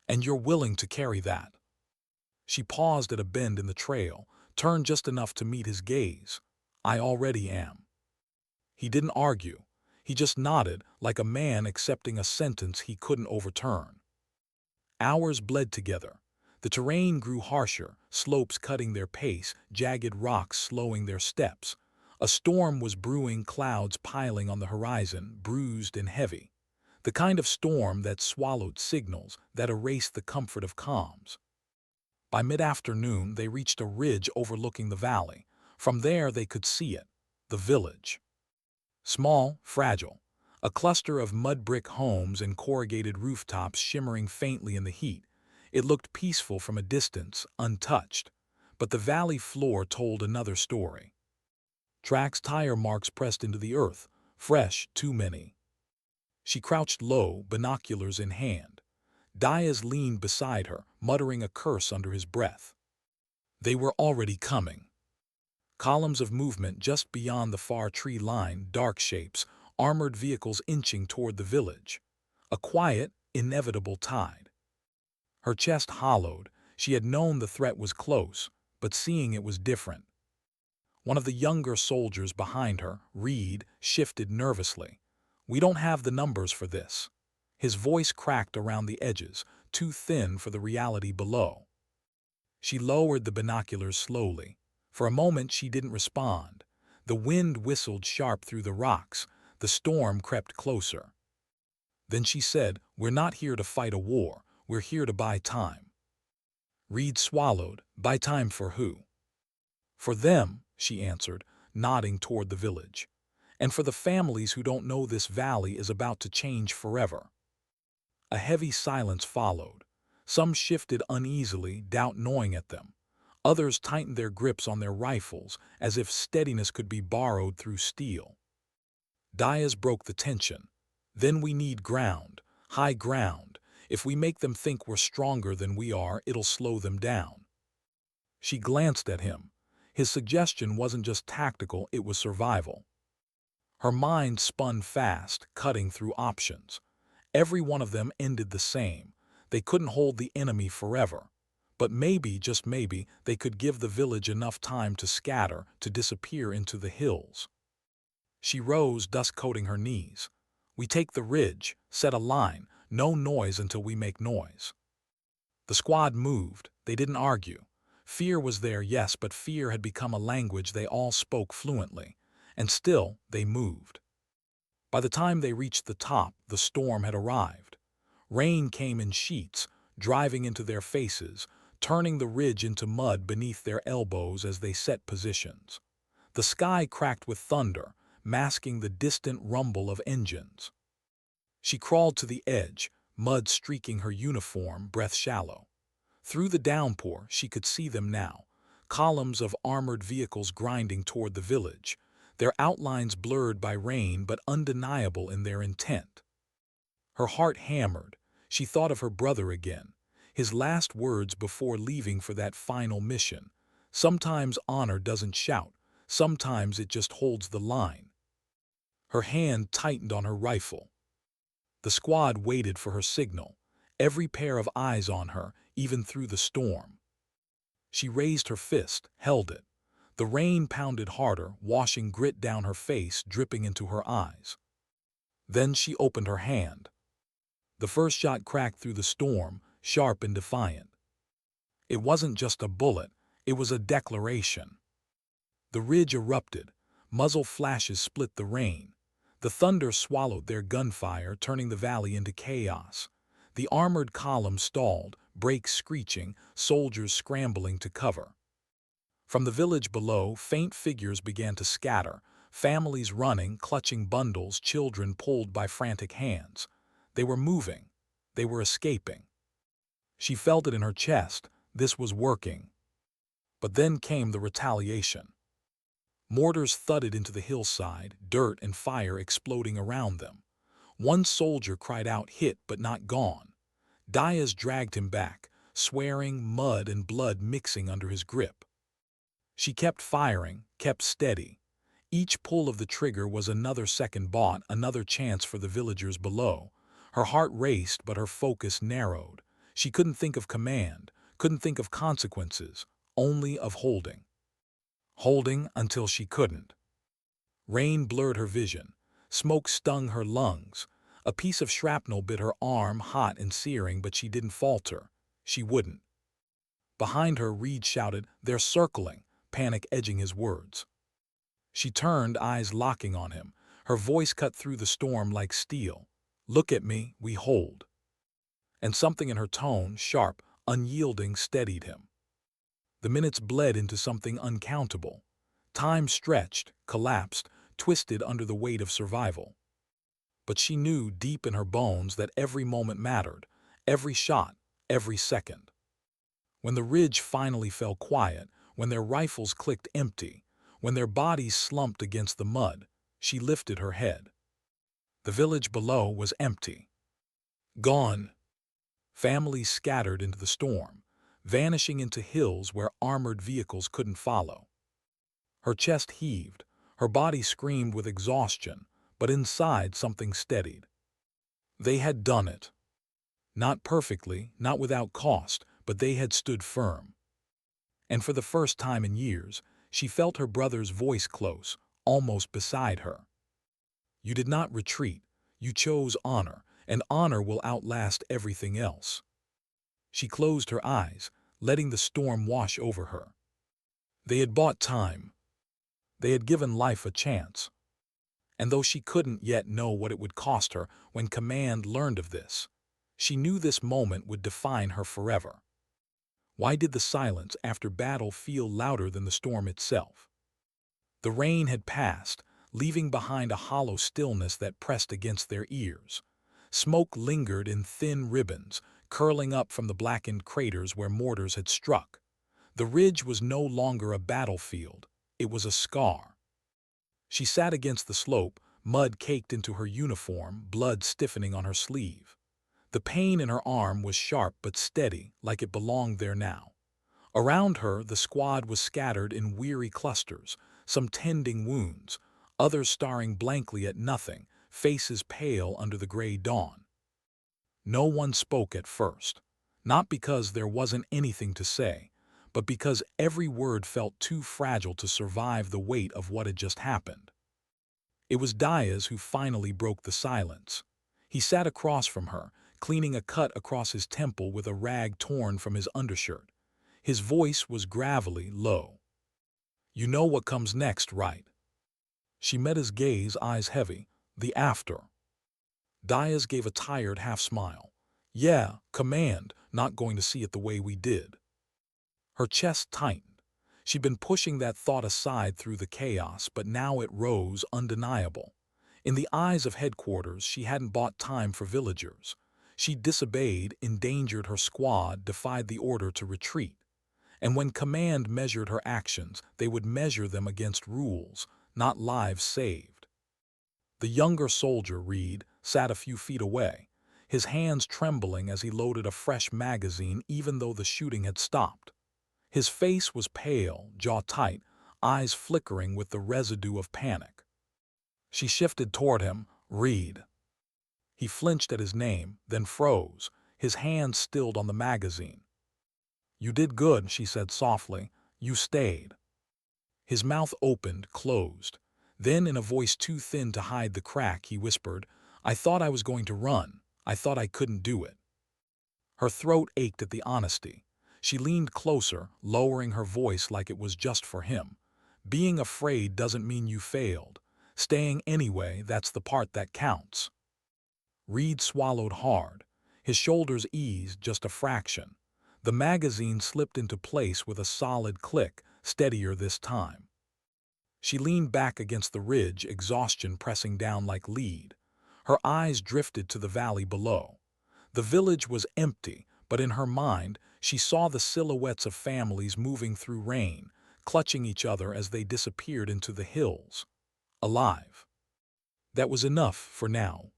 And you're willing to carry that." She paused at a bend in the trail, turned just enough to meet his gaze. "I already am." He didn't argue. He just nodded, like a man accepting a sentence he couldn't overturn. Hours bled together. The terrain grew harsher, slopes cutting their pace, jagged rocks slowing their steps. A storm was brewing, clouds piling on the horizon, bruised and heavy. The kind of storm that swallowed signals, that erased the comfort of calms. By mid-afternoon, they reached a ridge overlooking the valley. From there, they could see it, the village. Small, fragile, a cluster of mud-brick homes and corrugated rooftops shimmering faintly in the heat. It looked peaceful from a distance, untouched. But the valley floor told another story. Tracks, tire marks pressed into the earth, fresh, too many. She crouched low, binoculars in hand. Diaz leaned beside her, muttering a curse under his breath. They were already coming. Columns of movement just beyond the far tree line, dark shapes, armored vehicles inching toward the village. A quiet, inevitable tide. Her chest hollowed. She had known the threat was close, but seeing it was different. One of the younger soldiers behind her, Reed, shifted nervously. "We don't have the numbers for this." His voice cracked around the edges, too thin for the reality below. She lowered the binoculars slowly. For a moment she didn't respond. The wind whistled sharp through the rocks. The storm crept closer. Then she said, "We're not here to fight a war. We're here to buy time." Reed swallowed. "Buy time for who?" "For them," she answered, nodding toward the village. "And for the families who don't know this valley is about to change forever." A heavy silence followed. Some shifted uneasily, doubt gnawing at them. Others tightened their grips on their rifles, as if steadiness could be borrowed through steel. Diaz broke the tension. "Then we need ground, high ground. If we make them think we're stronger than we are, it'll slow them down." She glanced at him. His suggestion wasn't just tactical, it was survival. Her mind spun fast, cutting through options. Every one of them ended the same. They couldn't hold the enemy forever. But maybe, just maybe, they could give the village enough time to scatter, to disappear into the hills. She rose, dust coating her knees. "We take the ridge, set a line, no noise until we make noise." The squad moved. They didn't argue. Fear was there, yes, but fear had become a language they all spoke fluently. And still, they moved. By the time they reached the top, the storm had arrived. Rain came in sheets, driving into their faces, turning the ridge into mud beneath their elbows as they set positions. The sky cracked with thunder, masking the distant rumble of engines. She crawled to the edge, mud streaking her uniform, breath shallow. Through the downpour, she could see them now, columns of armored vehicles grinding toward the village, their outlines blurred by rain but undeniable in their intent. Her heart hammered. She thought of her brother again, his last words before leaving for that final mission. Sometimes honor doesn't shout, sometimes it just holds the line. Her hand tightened on her rifle. The squad waited for her signal, every pair of eyes on her, even through the storm. She raised her fist, held it. The rain pounded harder, washing grit down her face, dripping into her eyes. Then she opened her hand. The first shot cracked through the storm, sharp and defiant. It wasn't just a bullet, it was a declaration. The ridge erupted. Muzzle flashes split the rain. The thunder swallowed their gunfire, turning the valley into chaos. The armored column stalled, brakes screeching, soldiers scrambling to cover. From the village below, faint figures began to scatter, families running, clutching bundles, children pulled by frantic hands. They were moving. They were escaping. She felt it in her chest. This was working. But then came the retaliation. Mortars thudded into the hillside, dirt and fire exploding around them. One soldier cried out, hit but not gone. Diaz dragged him back, swearing, mud and blood mixing under his grip. She kept firing, kept steady. Each pull of the trigger was another second bought, another chance for the villagers below. Her heart raced, but her focus narrowed. She couldn't think of command, couldn't think of consequences, only of holding. Holding until she couldn't. Rain blurred her vision. Smoke stung her lungs. A piece of shrapnel bit her arm, hot and searing, but she didn't falter. She wouldn't. Behind her, Reed shouted, "They're circling," panic edging his words. She turned, eyes locking on him. Her voice cut through the storm like steel. "Look at me, we hold." And something in her tone, sharp, unyielding, steadied him. The minutes bled into something uncountable. Time stretched, collapsed, twisted under the weight of survival. But she knew deep in her bones that every moment mattered, every shot, every second. When the ridge finally fell quiet, when their rifles clicked empty, when their bodies slumped against the mud, she lifted her head. The village below was empty. Gone. Families scattered into the storm, vanishing into hills where armored vehicles couldn't follow. Her chest heaved, her body screamed with exhaustion, but inside something steadied. They had done it. Not perfectly, not without cost, but they had stood firm. And for the first time in years, she felt her brother's voice close, almost beside her. You did not retreat, you chose honor, and honor will outlast everything else. She closed her eyes, letting the storm wash over her. They had bought time. They had given life a chance. And though she couldn't yet know what it would cost her when command learned of this, she knew this moment would define her forever. Why did the silence after battle feel louder than the storm itself? The rain had passed, leaving behind a hollow stillness that pressed against their ears. Smoke lingered in thin ribbons, curling up from the blackened craters where mortars had struck. The ridge was no longer a battlefield, it was a scar. She sat against the slope, mud caked into her uniform, blood stiffening on her sleeve. The pain in her arm was sharp but steady, like it belonged there now. Around her, the squad was scattered in weary clusters, some tending wounds, others staring blankly at nothing, faces pale under the gray dawn. No one spoke at first, not because there wasn't anything to say, but because every word felt too fragile to survive the weight of what had just happened. It was Diaz who finally broke the silence. He sat across from her, cleaning a cut across his temple with a rag torn from his undershirt. His voice was gravelly, low. "You know what comes next, right?" She met his gaze, eyes heavy. "The after." Diaz gave a tired half-smile. "Yeah, command, not going to see it the way we did." Her chest tightened. She'd been pushing that thought aside through the chaos, but now it rose, undeniable. In the eyes of headquarters, she hadn't bought time for villagers. She disobeyed, endangered her squad, defied the order to retreat. And when command measured her actions, they would measure them against rules, not lives saved. The younger soldier, Reed, sat a few feet away, his hands trembling as he loaded a fresh magazine even though the shooting had stopped. His face was pale, jaw tight, eyes flickering with the residue of panic. She shifted toward him. "Reed." He flinched at his name, then froze, his hands stilled on the magazine. "You did good," she said softly. "You stayed." His mouth opened, closed. Then, in a voice too thin to hide the crack, he whispered, "I thought I was going to run. I thought I couldn't do it." Her throat ached at the honesty. She leaned closer, lowering her voice like it was just for him. "Being afraid doesn't mean you failed. Staying anyway, that's the part that counts." Reed swallowed hard. His shoulders eased just a fraction. The magazine slipped into place with a solid click, steadier this time. She leaned back against the ridge, exhaustion pressing down like lead. Her eyes drifted to the valley below. The village was empty, but in her mind, she saw the silhouettes of families moving through rain, clutching each other as they disappeared into the hills. Alive. That was enough for now.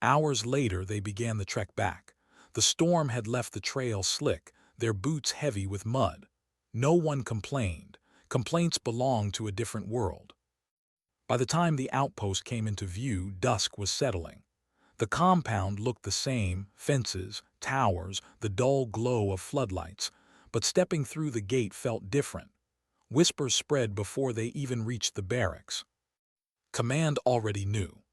Hours later, they began the trek back. The storm had left the trail slick, their boots heavy with mud. No one complained. Complaints belonged to a different world. By the time the outpost came into view, dusk was settling. The compound looked the same, fences, towers, the dull glow of floodlights, but stepping through the gate felt different. Whispers spread before they even reached the barracks. Command already knew.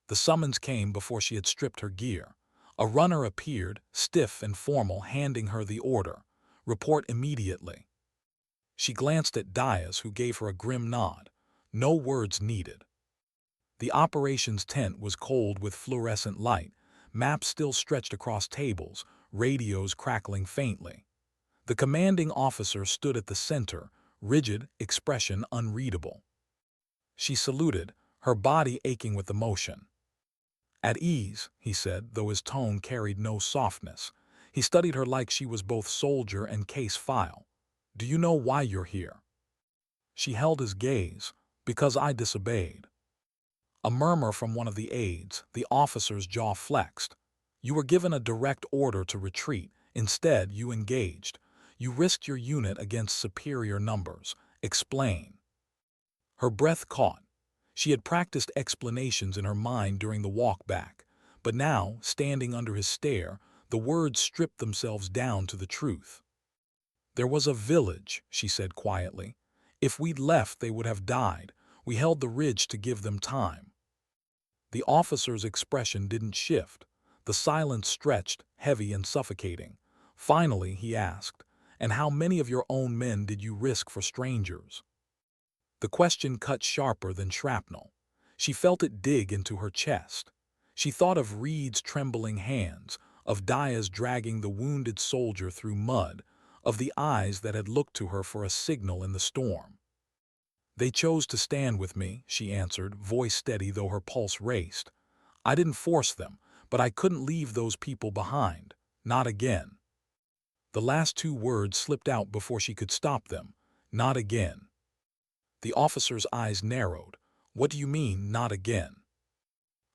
The summons came before she had stripped her gear. A runner appeared, stiff and formal, handing her the order. "Report immediately." She glanced at Diaz, who gave her a grim nod. No words needed. The operations tent was cold with fluorescent light, maps still stretched across tables, radios crackling faintly. The commanding officer stood at the center, rigid, expression unreadable. She saluted, her body aching with emotion. "At ease," he said, though his tone carried no softness. He studied her like she was both soldier and case file. Do you know why you're here? She held his gaze. Because I disobeyed. A murmur from one of the aides, the officer's jaw flexed. You were given a direct order to retreat. Instead, you engaged. You risked your unit against superior numbers. Explain. Her breath caught. She had practiced explanations in her mind during the walk back, but now, standing under his stare, the words stripped themselves down to the truth. There was a village, she said quietly. If we'd left, they would have died. We held the ridge to give them time. The officer's expression didn't shift. The silence stretched, heavy and suffocating. Finally, he asked, "And how many of your own men did you risk for strangers?" The question cut sharper than shrapnel. She felt it dig into her chest. She thought of Reed's trembling hands, of Diaz dragging the wounded soldier through mud, of the eyes that had looked to her for a signal in the storm. "They chose to stand with me," she answered, voice steady though her pulse raced. "I didn't force them, but I couldn't leave those people behind. Not again." The last two words slipped out before she could stop them. Not again. The officer's eyes narrowed. "What do you mean, not again?"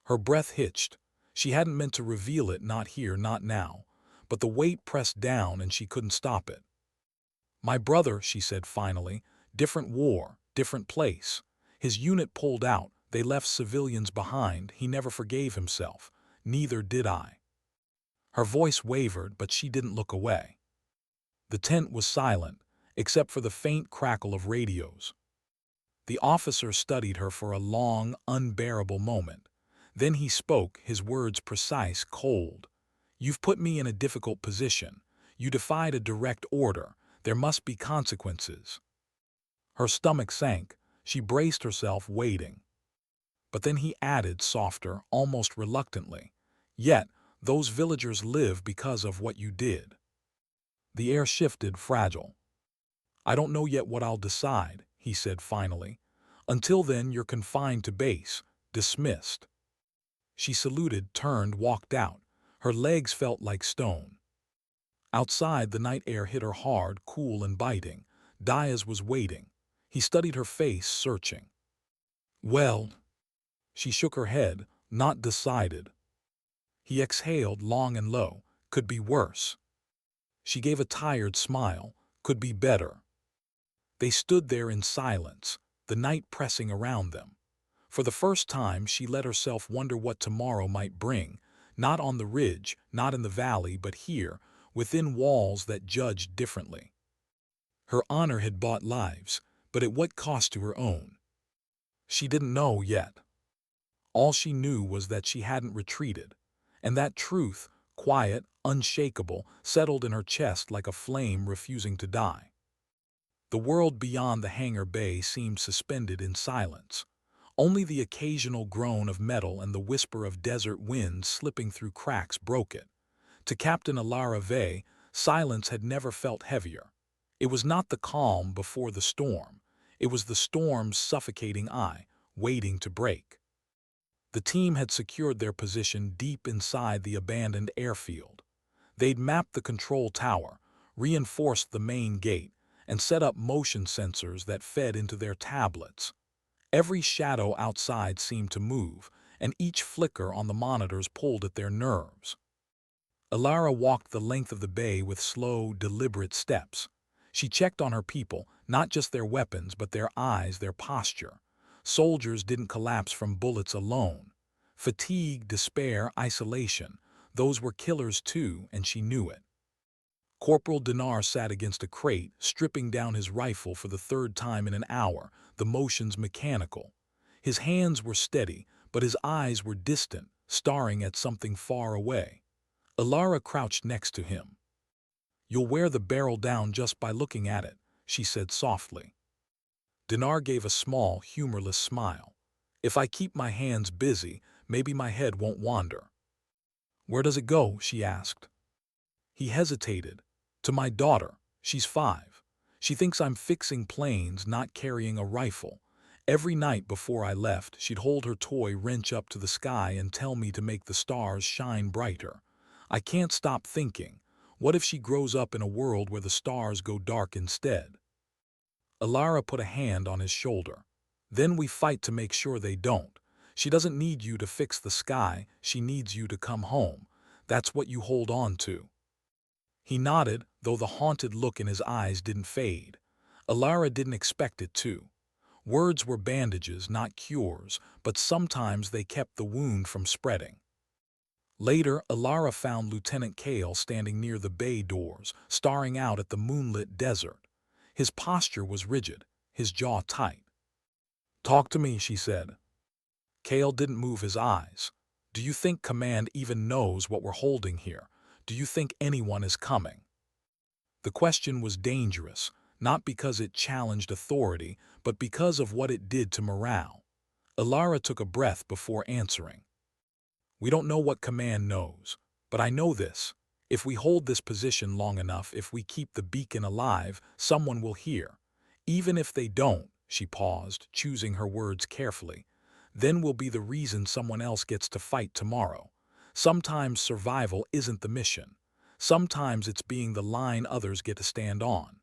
Her breath hitched. She hadn't meant to reveal it, not here, not now. But the weight pressed down and she couldn't stop it. "My brother," she said finally, "different war, different place. His unit pulled out, they left civilians behind, he never forgave himself. Neither did I." Her voice wavered, but she didn't look away. The tent was silent, except for the faint crackle of radios. The officer studied her for a long, unbearable moment. Then he spoke, his words precise, cold. "You've put me in a difficult position. You defied a direct order. There must be consequences." Her stomach sank. She braced herself, waiting. But then he added, softer, almost reluctantly, "Yet, those villagers live because of what you did." The air shifted, fragile. "I don't know yet what I'll decide," he said finally. "Until then, you're confined to base, dismissed." She saluted, turned, walked out. Her legs felt like stone. Outside, the night air hit her hard, cool and biting. Diaz was waiting. He studied her face, searching. "Well," she shook her head, not decided. He exhaled, long and low. "Could be worse." She gave a tired smile. "Could be better." They stood there in silence, the night pressing around them. For the first time, she let herself wonder what tomorrow might bring, not on the ridge, not in the valley, but here, within walls that judged differently. Her honor had bought lives, but at what cost to her own? She didn't know yet. All she knew was that she hadn't retreated, and that truth, quiet, unshakable, settled in her chest like a flame refusing to die. The world beyond the hangar bay seemed suspended in silence. Only the occasional groan of metal and the whisper of desert winds slipping through cracks broke it. To Captain Alara Vey, silence had never felt heavier. It was not the calm before the storm. It was the storm's suffocating eye, waiting to break. The team had secured their position deep inside the abandoned airfield. They'd mapped the control tower, reinforced the main gate, and set up motion sensors that fed into their tablets. Every shadow outside seemed to move, and each flicker on the monitors pulled at their nerves. Alara walked the length of the bay with slow, deliberate steps. She checked on her people, not just their weapons, but their eyes, their posture. Soldiers didn't collapse from bullets alone. Fatigue, despair, isolation, those were killers too, and she knew it. Corporal Dinar sat against a crate, stripping down his rifle for the third time in an hour, the motions mechanical. His hands were steady, but his eyes were distant, staring at something far away. Alara crouched next to him. "You'll wear the barrel down just by looking at it," she said softly. Dinar gave a small, humorless smile. "If I keep my hands busy, maybe my head won't wander." "Where does it go?" she asked. He hesitated. "To my daughter. She's 5. She thinks I'm fixing planes, not carrying a rifle. Every night before I left, she'd hold her toy wrench up to the sky and tell me to make the stars shine brighter. I can't stop thinking. What if she grows up in a world where the stars go dark instead? Alara put a hand on his shoulder. Then we fight to make sure they don't. She doesn't need you to fix the sky, she needs you to come home. That's what you hold on to. He nodded, though the haunted look in his eyes didn't fade. Alara didn't expect it to. Words were bandages, not cures, but sometimes they kept the wound from spreading. Later, Alara found Lieutenant Kale standing near the bay doors, staring out at the moonlit desert. His posture was rigid, his jaw tight. "Talk to me," she said. Kale didn't move his eyes. "Do you think Command even knows what we're holding here? Do you think anyone is coming?" The question was dangerous, not because it challenged authority, but because of what it did to morale. Alara took a breath before answering. "We don't know what Command knows, but I know this. If we hold this position long enough, if we keep the beacon alive, someone will hear. Even if they don't," she paused, choosing her words carefully, "then will be the reason someone else gets to fight tomorrow. Sometimes survival isn't the mission. Sometimes it's being the line others get to stand on."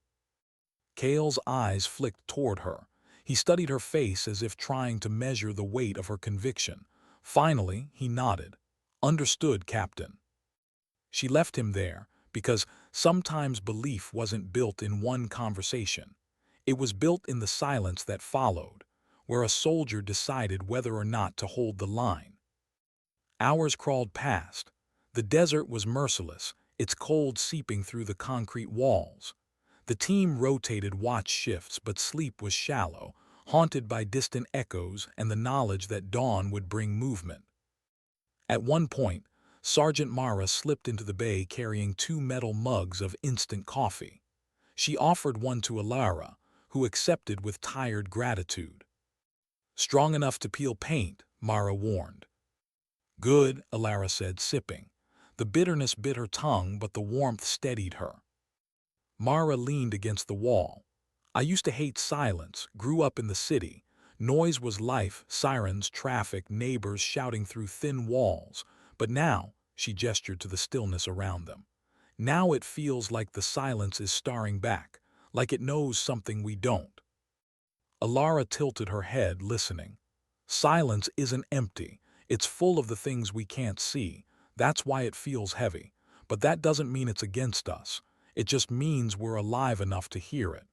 Kale's eyes flicked toward her. He studied her face as if trying to measure the weight of her conviction. Finally, he nodded. "Understood, Captain." She left him there, because sometimes belief wasn't built in one conversation. It was built in the silence that followed, where a soldier decided whether or not to hold the line. Hours crawled past. The desert was merciless, its cold seeping through the concrete walls. The team rotated watch shifts, but sleep was shallow, haunted by distant echoes and the knowledge that dawn would bring movement. At one point, Sergeant Mara slipped into the bay carrying 2 metal mugs of instant coffee. She offered one to Alara, who accepted with tired gratitude. "Strong enough to peel paint," Mara warned. "Good," Alara said, sipping. The bitterness bit her tongue, but the warmth steadied her. Mara leaned against the wall. "I used to hate silence, grew up in the city. Noise was life, sirens, traffic, neighbors shouting through thin walls. But now," she gestured to the stillness around them, "now it feels like the silence is staring back, like it knows something we don't." Alara tilted her head, listening. "Silence isn't empty. It's full of the things we can't see. That's why it feels heavy. But that doesn't mean it's against us. It just means we're alive enough to hear it."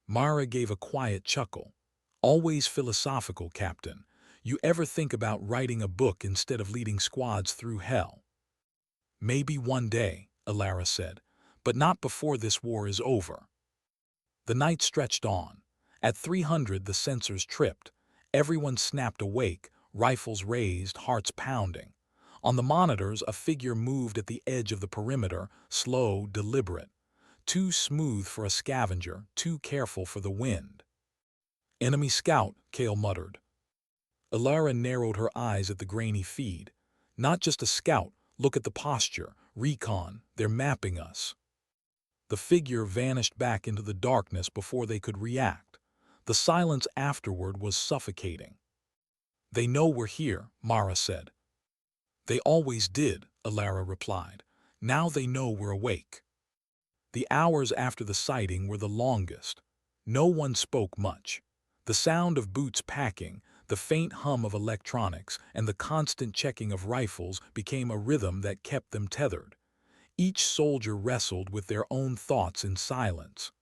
Mara gave a quiet chuckle. "Always philosophical, Captain. You ever think about writing a book instead of leading squads through hell?" "Maybe one day," Alara said, "but not before this war is over." The night stretched on. At 300 the sensors tripped. Everyone snapped awake, rifles raised, hearts pounding. On the monitors, a figure moved at the edge of the perimeter, slow, deliberate. Too smooth for a scavenger, too careful for the wind. "Enemy scout," Kale muttered. Alara narrowed her eyes at the grainy feed. "Not just a scout, look at the posture, recon, they're mapping us." The figure vanished back into the darkness before they could react. The silence afterward was suffocating. "They know we're here," Mara said. "They always did," Alara replied. "Now they know we're awake." The hours after the sighting were the longest. No one spoke much. The sound of boots packing, the faint hum of electronics, and the constant checking of rifles became a rhythm that kept them tethered. Each soldier wrestled with their own thoughts in silence.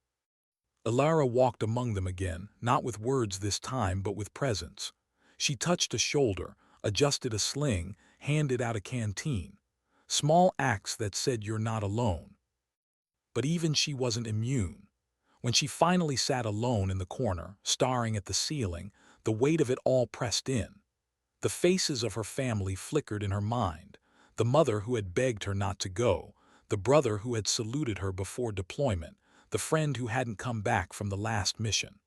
Alara walked among them again, not with words this time but with presence. She touched a shoulder, adjusted a sling, handed out a canteen. Small acts that said you're not alone. But even she wasn't immune. When she finally sat alone in the corner, staring at the ceiling, the weight of it all pressed in. The faces of her family flickered in her mind. The mother who had begged her not to go, the brother who had saluted her before deployment, the friend who hadn't come back from the last mission.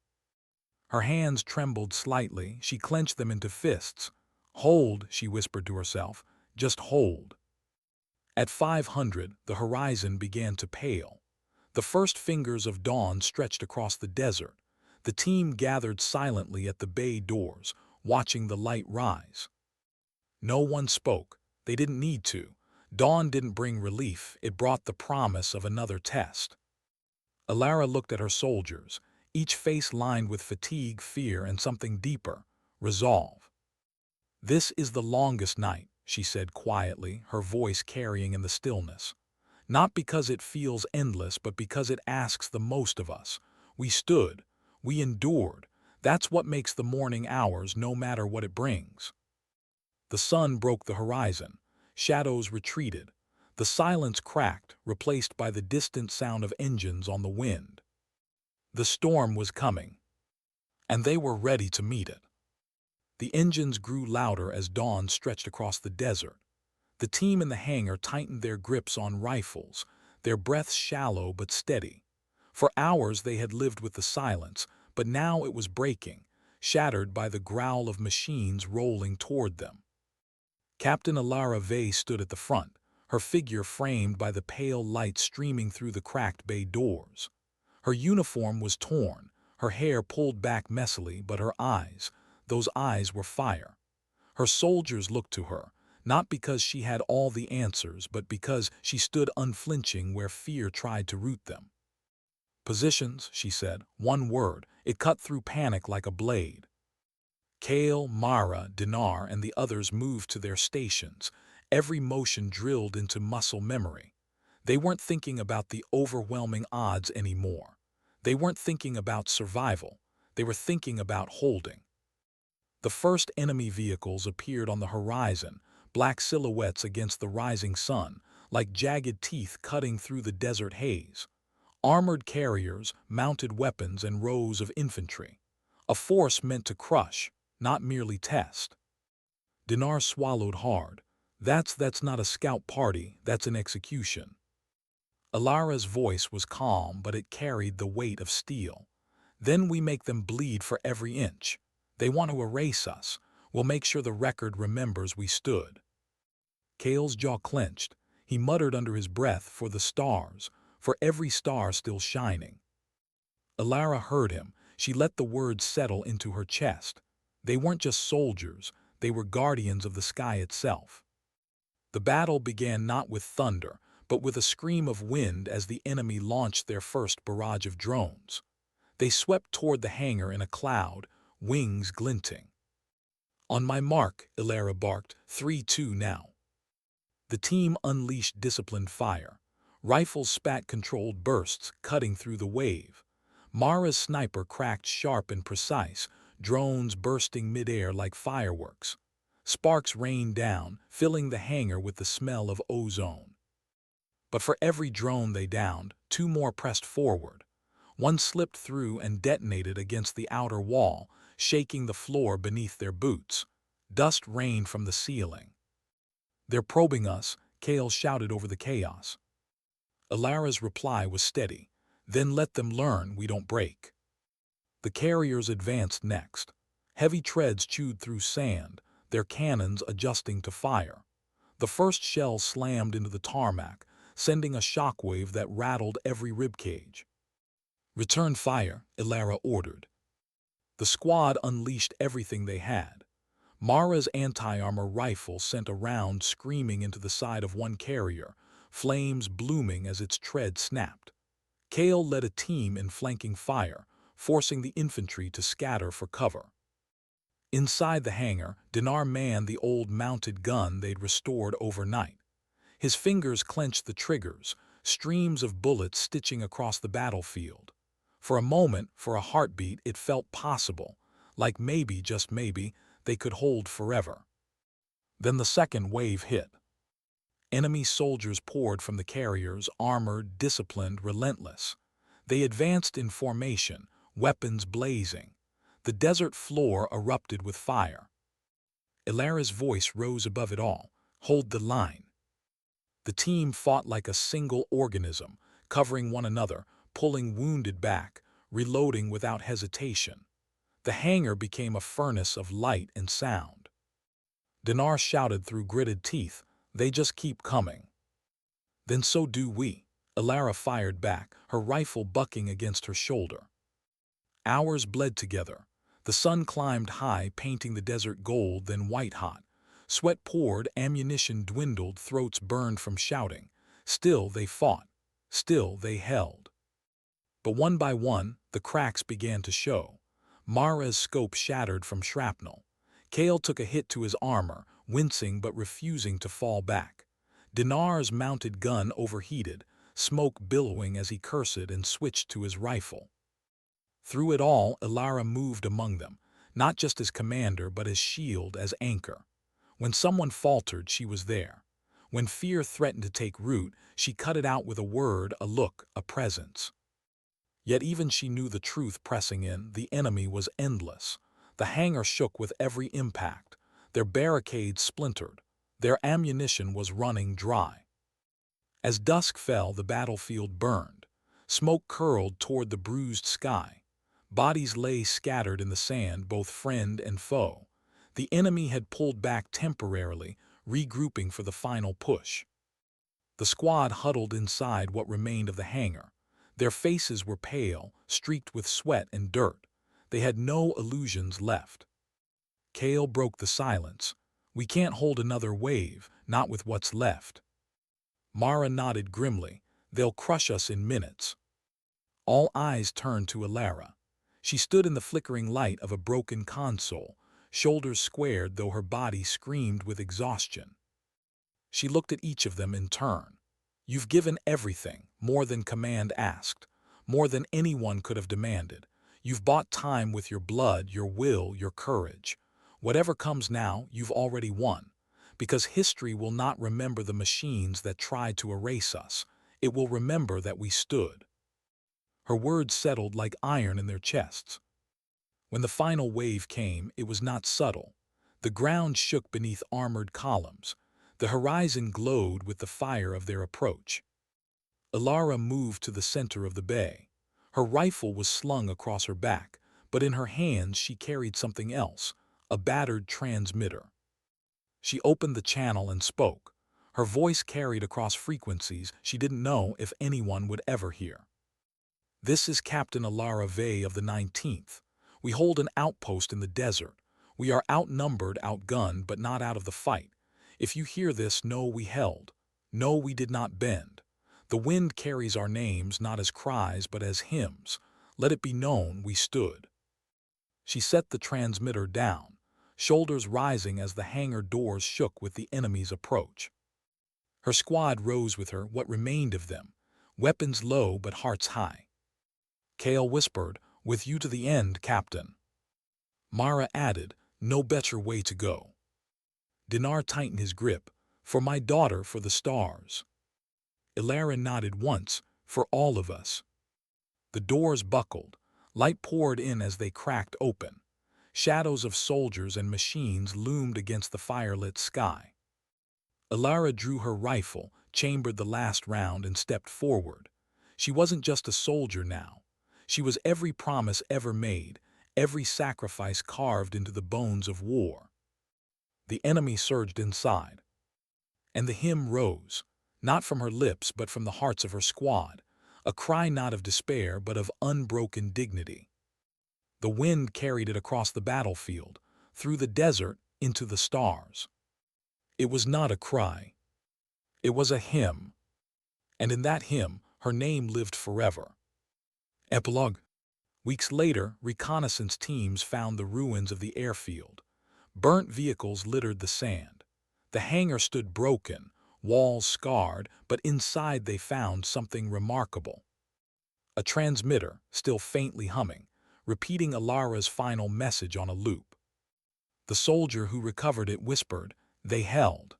Her hands trembled slightly, she clenched them into fists. "Hold," she whispered to herself, "just hold." At 500, the horizon began to pale. The first fingers of dawn stretched across the desert. The team gathered silently at the bay doors, watching the light rise. No one spoke. They didn't need to. Dawn didn't bring relief, it brought the promise of another test. Alara looked at her soldiers, each face lined with fatigue, fear, and something deeper, resolve. "This is the longest night," she said quietly, her voice carrying in the stillness. "Not because it feels endless, but because it asks the most of us. We stood, we endured. That's what makes the morning hours, no matter what it brings." The sun broke the horizon. Shadows retreated. The silence cracked, replaced by the distant sound of engines on the wind. The storm was coming, and they were ready to meet it. The engines grew louder as dawn stretched across the desert. The team in the hangar tightened their grips on rifles, their breaths shallow but steady. For hours they had lived with the silence, but now it was breaking, shattered by the growl of machines rolling toward them. Captain Alara Vey stood at the front, her figure framed by the pale light streaming through the cracked bay doors. Her uniform was torn, her hair pulled back messily, but her eyes, those eyes were fire. Her soldiers looked to her, not because she had all the answers, but because she stood unflinching where fear tried to root them. "Positions," she said, one word. It cut through panic like a blade. Kale, Mara, Dinar, and the others moved to their stations, every motion drilled into muscle memory. They weren't thinking about the overwhelming odds anymore. They weren't thinking about survival. They were thinking about holding. The first enemy vehicles appeared on the horizon, black silhouettes against the rising sun, like jagged teeth cutting through the desert haze. Armored carriers, mounted weapons, and rows of infantry. A force meant to crush, not merely test. Dinar swallowed hard. That's not a scout party, that's an execution." Alara's voice was calm, but it carried the weight of steel. "Then we make them bleed for every inch. They want to erase us. We'll make sure the record remembers we stood." Kale's jaw clenched. He muttered under his breath, "For the stars, for every star still shining." Alara heard him. She let the words settle into her chest. They weren't just soldiers, they were guardians of the sky itself. The battle began not with thunder, but with a scream of wind as the enemy launched their first barrage of drones. They swept toward the hangar in a cloud, wings glinting. "On my mark," Alara barked, 3-2 now." The team unleashed disciplined fire. Rifles spat controlled bursts, cutting through the wave. Mara's sniper cracked sharp and precise, drones bursting midair like fireworks. Sparks rained down, filling the hangar with the smell of ozone. But for every drone they downed, two more pressed forward. One slipped through and detonated against the outer wall, shaking the floor beneath their boots. Dust rained from the ceiling. "They're probing us," Kale shouted over the chaos. Alara's reply was steady. "Then let them learn we don't break." The carriers advanced next. Heavy treads chewed through sand, their cannons adjusting to fire. The first shell slammed into the tarmac, sending a shockwave that rattled every ribcage. "Return fire," Alara ordered. The squad unleashed everything they had. Mara's anti-armor rifle sent a round screaming into the side of one carrier, flames blooming as its tread snapped. Kale led a team in flanking fire, forcing the infantry to scatter for cover. Inside the hangar, Dinar manned the old mounted gun they'd restored overnight. His fingers clenched the triggers, streams of bullets stitching across the battlefield. For a moment, for a heartbeat, it felt possible, like maybe, just maybe, they could hold forever. Then the second wave hit. Enemy soldiers poured from the carriers, armored, disciplined, relentless. They advanced in formation, weapons blazing. The desert floor erupted with fire. Alara's voice rose above it all. "Hold the line." The team fought like a single organism, covering one another, pulling wounded back, reloading without hesitation. The hangar became a furnace of light and sound. Dinar shouted through gritted teeth, "They just keep coming." "Then so do we," Alara fired back, her rifle bucking against her shoulder. Hours bled together. The sun climbed high, painting the desert gold, then white-hot. Sweat poured, ammunition dwindled, throats burned from shouting. Still they fought. Still they held. But one by one, the cracks began to show. Mara's scope shattered from shrapnel. Cale took a hit to his armor, wincing but refusing to fall back. Dinar's mounted gun overheated, smoke billowing as he cursed and switched to his rifle. Through it all, Ilara moved among them, not just as commander but as shield, as anchor. When someone faltered, she was there. When fear threatened to take root, she cut it out with a word, a look, a presence. Yet even she knew the truth pressing in. The enemy was endless. The hangar shook with every impact. Their barricades splintered. Their ammunition was running dry. As dusk fell, the battlefield burned. Smoke curled toward the bruised sky. Bodies lay scattered in the sand, both friend and foe. The enemy had pulled back temporarily, regrouping for the final push. The squad huddled inside what remained of the hangar. Their faces were pale, streaked with sweat and dirt. They had no illusions left. Cale broke the silence. "We can't hold another wave, not with what's left." Mara nodded grimly. "They'll crush us in minutes." All eyes turned to Ilara. She stood in the flickering light of a broken console, shoulders squared though her body screamed with exhaustion. She looked at each of them in turn. "You've given everything, more than command asked, more than anyone could have demanded. You've bought time with your blood, your will, your courage. Whatever comes now, you've already won. Because history will not remember the machines that tried to erase us. It will remember that we stood." Her words settled like iron in their chests. When the final wave came, it was not subtle. The ground shook beneath armored columns. The horizon glowed with the fire of their approach. Ilara moved to the center of the bay. Her rifle was slung across her back, but in her hands she carried something else, a battered transmitter. She opened the channel and spoke. Her voice carried across frequencies she didn't know if anyone would ever hear. "This is Captain Ilara Vey of the 19th. We hold an outpost in the desert. We are outnumbered, outgunned, but not out of the fight. If you hear this, know we held. Know we did not bend. The wind carries our names not as cries but as hymns. Let it be known we stood." She set the transmitter down, shoulders rising as the hangar doors shook with the enemy's approach. Her squad rose with her, what remained of them, weapons low but hearts high. Cale whispered, "With you to the end, Captain." Mara added, "No better way to go." Dinar tightened his grip, "For my daughter, for the stars." Ilara nodded once, "For all of us." The doors buckled. Light poured in as they cracked open. Shadows of soldiers and machines loomed against the firelit sky. Ilara drew her rifle, chambered the last round, and stepped forward. She wasn't just a soldier now. She was every promise ever made, every sacrifice carved into the bones of war. The enemy surged inside. And the hymn rose, not from her lips but from the hearts of her squad, a cry not of despair but of unbroken dignity. The wind carried it across the battlefield, through the desert, into the stars. It was not a cry. It was a hymn. And in that hymn, her name lived forever. Epilogue. Weeks later, reconnaissance teams found the ruins of the airfield. Burnt vehicles littered the sand. The hangar stood broken, walls scarred, but inside they found something remarkable. A transmitter, still faintly humming, repeating Ilara's final message on a loop. The soldier who recovered it whispered, "They held."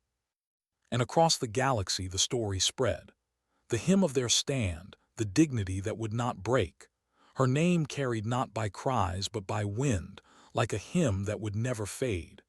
And across the galaxy the story spread. The hymn of their stand, the dignity that would not break. Her name carried not by cries but by wind, like a hymn that would never fade.